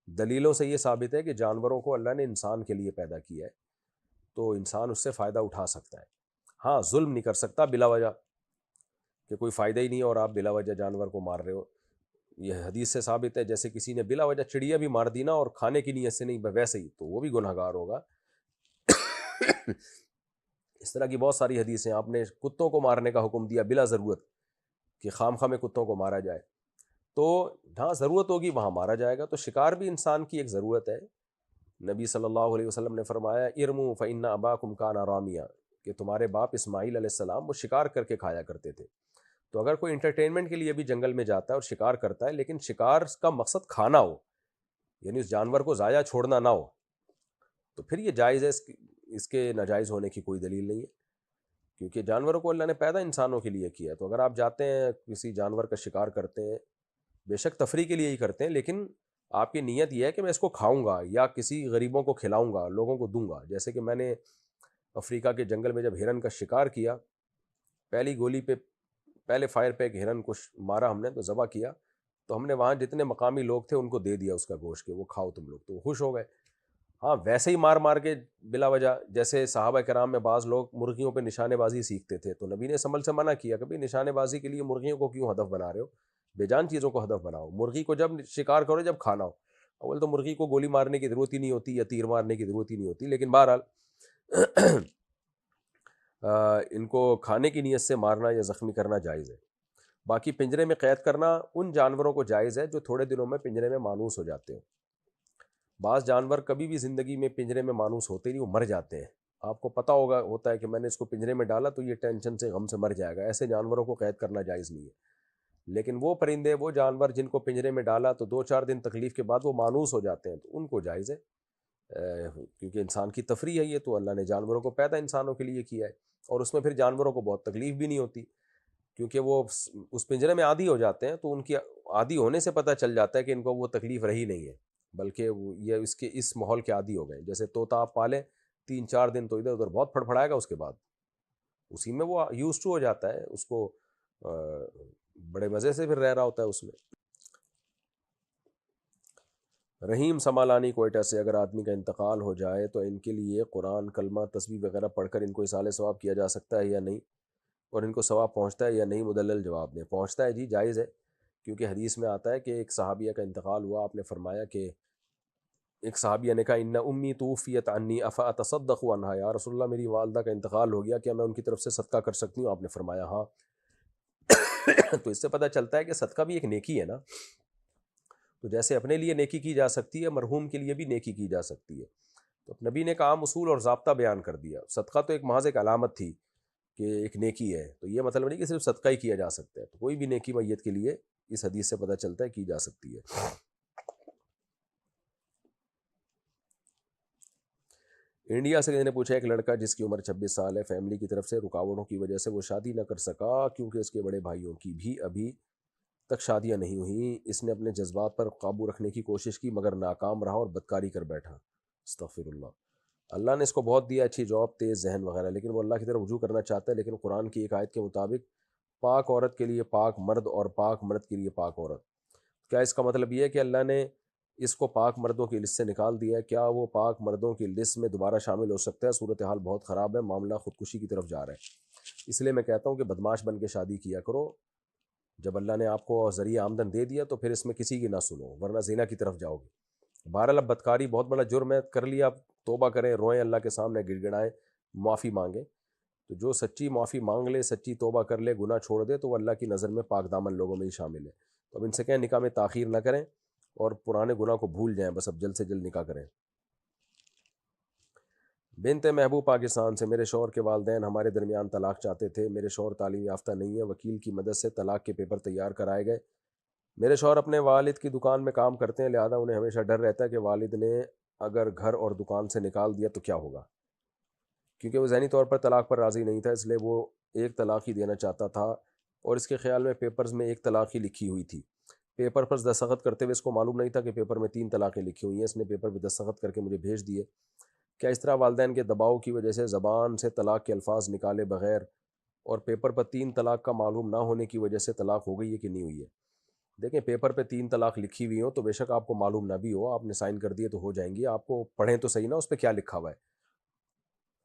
دلیلوں سے یہ ثابت ہے کہ جانوروں کو اللہ نے انسان کے لیے پیدا کیا ہے، تو انسان اس سے فائدہ اٹھا سکتا ہے. ہاں ظلم نہیں کر سکتا بلا وجہ، کہ کوئی فائدہ ہی نہیں ہے اور آپ بلا وجہ جانور کو مار رہے ہو. یہ حدیث سے ثابت ہے، جیسے کسی نے بلا وجہ چڑیا بھی مار دی نا اور کھانے کی نیت سے نہیں، ویسے ہی تو وہ بھی گناہ گار ہوگا. اس طرح کی بہت ساری حدیثیں. آپ نے کتوں کو مارنے کا حکم دیا بلا ضرورت، کہ خام خواہ میں کتوں کو مارا جائے، تو جہاں ضرورت ہوگی وہاں مارا جائے گا. تو شکار بھی انسان کی ایک ضرورت ہے. نبی صلی اللہ علیہ وسلم نے فرمایا ارموا فإن أباكم كان راميا، کہ تمہارے باپ اسماعیل علیہ السلام وہ شکار کر کے کھایا کرتے تھے. تو اگر کوئی انٹرٹینمنٹ کے لیے بھی جنگل میں جاتا ہے اور شکار کرتا ہے، لیکن شکار کا مقصد کھانا ہو، یعنی اس جانور کو ضائع چھوڑنا نہ ہو، تو پھر یہ جائز ہے. اس کے ناجائز ہونے کی کوئی دلیل نہیں ہے، کیونکہ جانوروں کو اللہ نے پیدا انسانوں کے لیے کیا ہے. تو اگر آپ جاتے ہیں کسی جانور کا شکار کرتے ہیں، بے شک تفریح کے لیے ہی کرتے ہیں، لیکن آپ کی نیت یہ ہے کہ میں اس کو کھاؤں گا یا کسی غریبوں کو کھلاؤں گا، لوگوں کو دوں گا. جیسے کہ میں نے افریقہ کے جنگل میں جب ہرن کا شکار کیا، پہلی گولی پہ پہلے فائر پہ ایک ہرن کو مارا ہم نے، تو ذبح کیا، تو ہم نے وہاں جتنے مقامی لوگ تھے ان کو دے دیا اس کا گوشت، کہ وہ کھاؤ تم لوگ، تو وہ خوش ہو گئے. ہاں ویسے ہی مار مار کے بلا وجہ، جیسے صحابہ کرام میں بعض لوگ مرغیوں پہ نشانے بازی سیکھتے تھے، تو نبی نے اس عمل سے منع کیا کہ بھئی نشانے بازی کے لیے مرغیوں کو کیوں ہدف بنا رہے ہو، بے جان چیزوں کو ہدف بناؤ. مرغی کو جب شکار کرو جب کھانا ہو. اول تو مرغی کو گولی مارنے کی ضرورت ہی نہیں ہوتی یا تیر مارنے کی ضرورت ہی نہیں ہوتی، لیکن بہرحال ان کو کھانے کی نیت سے مارنا یا زخمی کرنا جائز ہے. باقی پنجرے میں قید کرنا ان جانوروں کو جائز ہے جو تھوڑے دنوں میں پنجرے میں مانوس ہو جاتے ہیں. بعض جانور کبھی بھی زندگی میں پنجرے میں مانوس ہوتے نہیں، وہ مر جاتے ہیں. آپ کو پتہ ہوتا ہے کہ میں نے اس کو پنجرے میں ڈالا تو یہ ٹینشن سے غم سے مر جائے گا. ایسے جانوروں کو قید کرنا جائز نہیں ہے. لیکن وہ پرندے، وہ جانور جن کو پنجرے میں ڈالا تو 2-4 دن تکلیف کے بعد وہ مانوس ہو جاتے ہیں، تو ان کو جائز ہے. کیونکہ انسان کی تفریح ہے یہ، تو اللہ نے جانوروں کو پیدا انسانوں کے لیے کیا ہے، اور اس میں پھر جانوروں کو بہت تکلیف بھی نہیں ہوتی، کیونکہ وہ اس پنجرے میں عادی ہو جاتے ہیں. تو ان کی عادی ہونے سے پتہ چل جاتا ہے کہ ان کو وہ تکلیف رہی نہیں ہے، بلکہ یہ اس ماحول کے عادی ہو گئے. جیسے طوطا آپ پالیں 3-4 دن تو ادھر ادھر بہت پھڑپھڑائے گا، اس کے بعد اسی میں وہ یوز ٹو ہو جاتا ہے، اس کو بڑے مزے سے پھر رہ رہا ہوتا ہے اس میں. رحیم سمالانی کوئٹہ سے، اگر آدمی کا انتقال ہو جائے تو ان کے لیے قرآن، کلمہ، تسبیح وغیرہ پڑھ کر ان کو اصالہ ثواب کیا جا سکتا ہے یا نہیں، اور ان کو ثواب پہنچتا ہے یا نہیں؟ مدلل جواب دیں. پہنچتا ہے جی، جائز ہے. کیونکہ حدیث میں آتا ہے کہ ایک صحابیہ کا انتقال ہوا، آپ نے فرمایا کہ ایک صحابیہ نے کہا ان امی توفیت عنی افاتصدق عنہا، یا رسول اللہ میری والدہ کا انتقال ہو گیا، کیا میں ان کی طرف سے صدقہ کر سکتی ہوں؟ آپ نے فرمایا ہاں. تو اس سے پتہ چلتا ہے کہ صدقہ بھی ایک نیکی ہے نا. تو جیسے اپنے لیے نیکی کی جا سکتی ہے، مرحوم کے لیے بھی نیکی کی جا سکتی ہے. تو نبی نے ایک عام اصول اور ضابطہ بیان کر دیا. صدقہ تو ایک محض ایک علامت تھی کہ ایک نیکی ہے، تو یہ مطلب نہیں کہ صرف صدقہ ہی کیا جا سکتا ہے. تو کوئی بھی نیکی میت کے لیے اس حدیث سے پتہ چلتا ہے کی جا سکتی ہے. انڈیا سے کسی نے پوچھا، ایک لڑکا جس کی عمر 26 سال ہے، فیملی کی طرف سے رکاوٹوں کی وجہ سے وہ شادی نہ کر سکا کیونکہ اس کے بڑے بھائیوں کی بھی ابھی تک شادیاں نہیں ہوئیں. اس نے اپنے جذبات پر قابو رکھنے کی کوشش کی مگر ناکام رہا اور بدکاری کر بیٹھا. استغفر اللہ. اللہ نے اس کو بہت دیا، اچھی جاب، تیز ذہن وغیرہ، لیکن وہ اللہ کی طرف رجوع کرنا چاہتا ہے. لیکن قرآن کی ایک آیت کے مطابق پاک عورت کے لیے پاک مرد اور پاک مرد کے لیے پاک عورت. کیا اس کا مطلب یہ ہے کہ اللہ نے اس کو پاک مردوں کی لسٹ سے نکال دیا ہے؟ کیا وہ پاک مردوں کی لسٹ میں دوبارہ شامل ہو سکتا ہے؟ صورتحال بہت خراب ہے، معاملہ خودکشی کی طرف جا رہا ہے. اس لیے میں کہتا ہوں کہ بدماش بن کے شادی کیا کرو. جب اللہ نے آپ کو ذریعہ آمدن دے دیا تو پھر اس میں کسی کی نہ سنو، ورنہ زنا کی طرف جاؤ گے. بہرحال اب بدکاری بہت بڑا جرم ہے، کر لیا، آپ توبہ کریں، روئیں اللہ کے سامنے، گڑ گڑائیں، معافی مانگیں. تو جو سچی معافی مانگ لے، سچی توبہ کر لے، گناہ چھوڑ دے، تو وہ اللہ کی نظر میں پاک دامن لوگوں میں ہی شامل ہے. تو اب ان سے کہیں نکاح میں تاخیر نہ کریں اور پرانے گناہ کو بھول جائیں، بس اب جلد سے جلد نکاح کریں. بنت محبوب پاکستان سے، میرے شوہر کے والدین ہمارے درمیان طلاق چاہتے تھے. میرے شوہر تعلیم یافتہ نہیں ہے، وکیل کی مدد سے طلاق کے پیپر تیار کرائے گئے. میرے شوہر اپنے والد کی دکان میں کام کرتے ہیں، لہذا انہیں ہمیشہ ڈر رہتا ہے کہ والد نے اگر گھر اور دکان سے نکال دیا تو کیا ہوگا. کیونکہ وہ ذہنی طور پر طلاق پر راضی نہیں تھا، اس لیے وہ ایک طلاق ہی دینا چاہتا تھا، اور اس کے خیال میں پیپرز میں ایک طلاق ہی لکھی ہوئی تھی. پیپر پر دستخط کرتے ہوئے اس کو معلوم نہیں تھا کہ پیپر میں 3 طلاقیں لکھی ہوئی ہیں. اس نے پیپر پہ دستخط کر کے مجھے بھیج دیے. کیا اس طرح والدین کے دباؤ کی وجہ سے زبان سے طلاق کے الفاظ نکالے بغیر اور پیپر پر 3 طلاق کا معلوم نہ ہونے کی وجہ سے طلاق ہو گئی ہے کہ نہیں ہوئی ہے؟ دیکھیں پیپر پہ 3 طلاق لکھی ہوئی ہوں تو بے شک آپ کو معلوم نہ بھی ہو، آپ نے سائن کر دیے تو ہو جائیں گی، آپ کو پڑھیں تو صحیح نا اس پہ کیا لکھا ہوا ہے.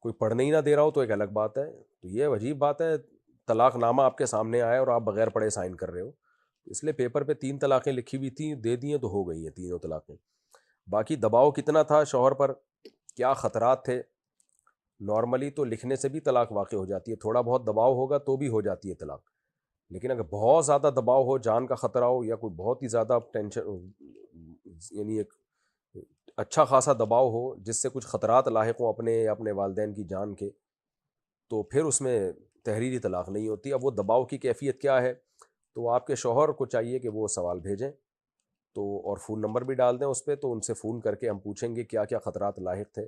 کوئی پڑھنے ہی نہ دے رہا ہو تو ایک الگ بات ہے. تو یہ عجیب بات ہے، طلاق نامہ آپ کے سامنے آئے اور آپ بغیر پڑھے سائن کر رہے ہو. اس لیے پیپر پہ 3 طلاقیں لکھی ہوئی تھیں، دے دی ہیں تو ہو گئی ہیں تینوں طلاقیں. باقی دباؤ کتنا تھا شوہر پر، کیا خطرات تھے. نارملی تو لکھنے سے بھی طلاق واقع ہو جاتی ہے، تھوڑا بہت دباؤ ہوگا تو بھی ہو جاتی ہے طلاق. لیکن اگر بہت زیادہ دباؤ ہو، جان کا خطرہ ہو، یا کوئی بہت ہی زیادہ ٹینشن، یعنی ایک اچھا خاصا دباؤ ہو جس سے کچھ خطرات لاحق ہوں اپنے یا اپنے والدین کی جان کے، تو پھر اس میں تحریری طلاق نہیں ہوتی. اب وہ دباؤ کی کیفیت کیا ہے، تو آپ کے شوہر کو چاہیے کہ وہ سوال بھیجیں تو، اور فون نمبر بھی ڈال دیں اس پہ، تو ان سے فون کر کے ہم پوچھیں گے کیا کیا خطرات لاحق تھے.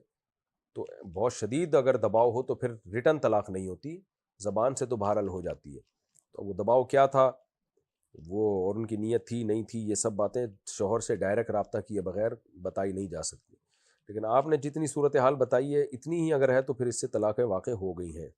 تو بہت شدید اگر دباؤ ہو تو پھر ریٹن طلاق نہیں ہوتی، زبان سے تو بہرحال ہو جاتی ہے. تو وہ دباؤ کیا تھا وہ، اور ان کی نیت تھی نہیں تھی، یہ سب باتیں شوہر سے ڈائریکٹ رابطہ کیے بغیر بتائی نہیں جا سکتی. لیکن آپ نے جتنی صورتحال بتائی ہے اتنی ہی اگر ہے تو پھر اس سے طلاقیں واقع ہو گئی ہیں.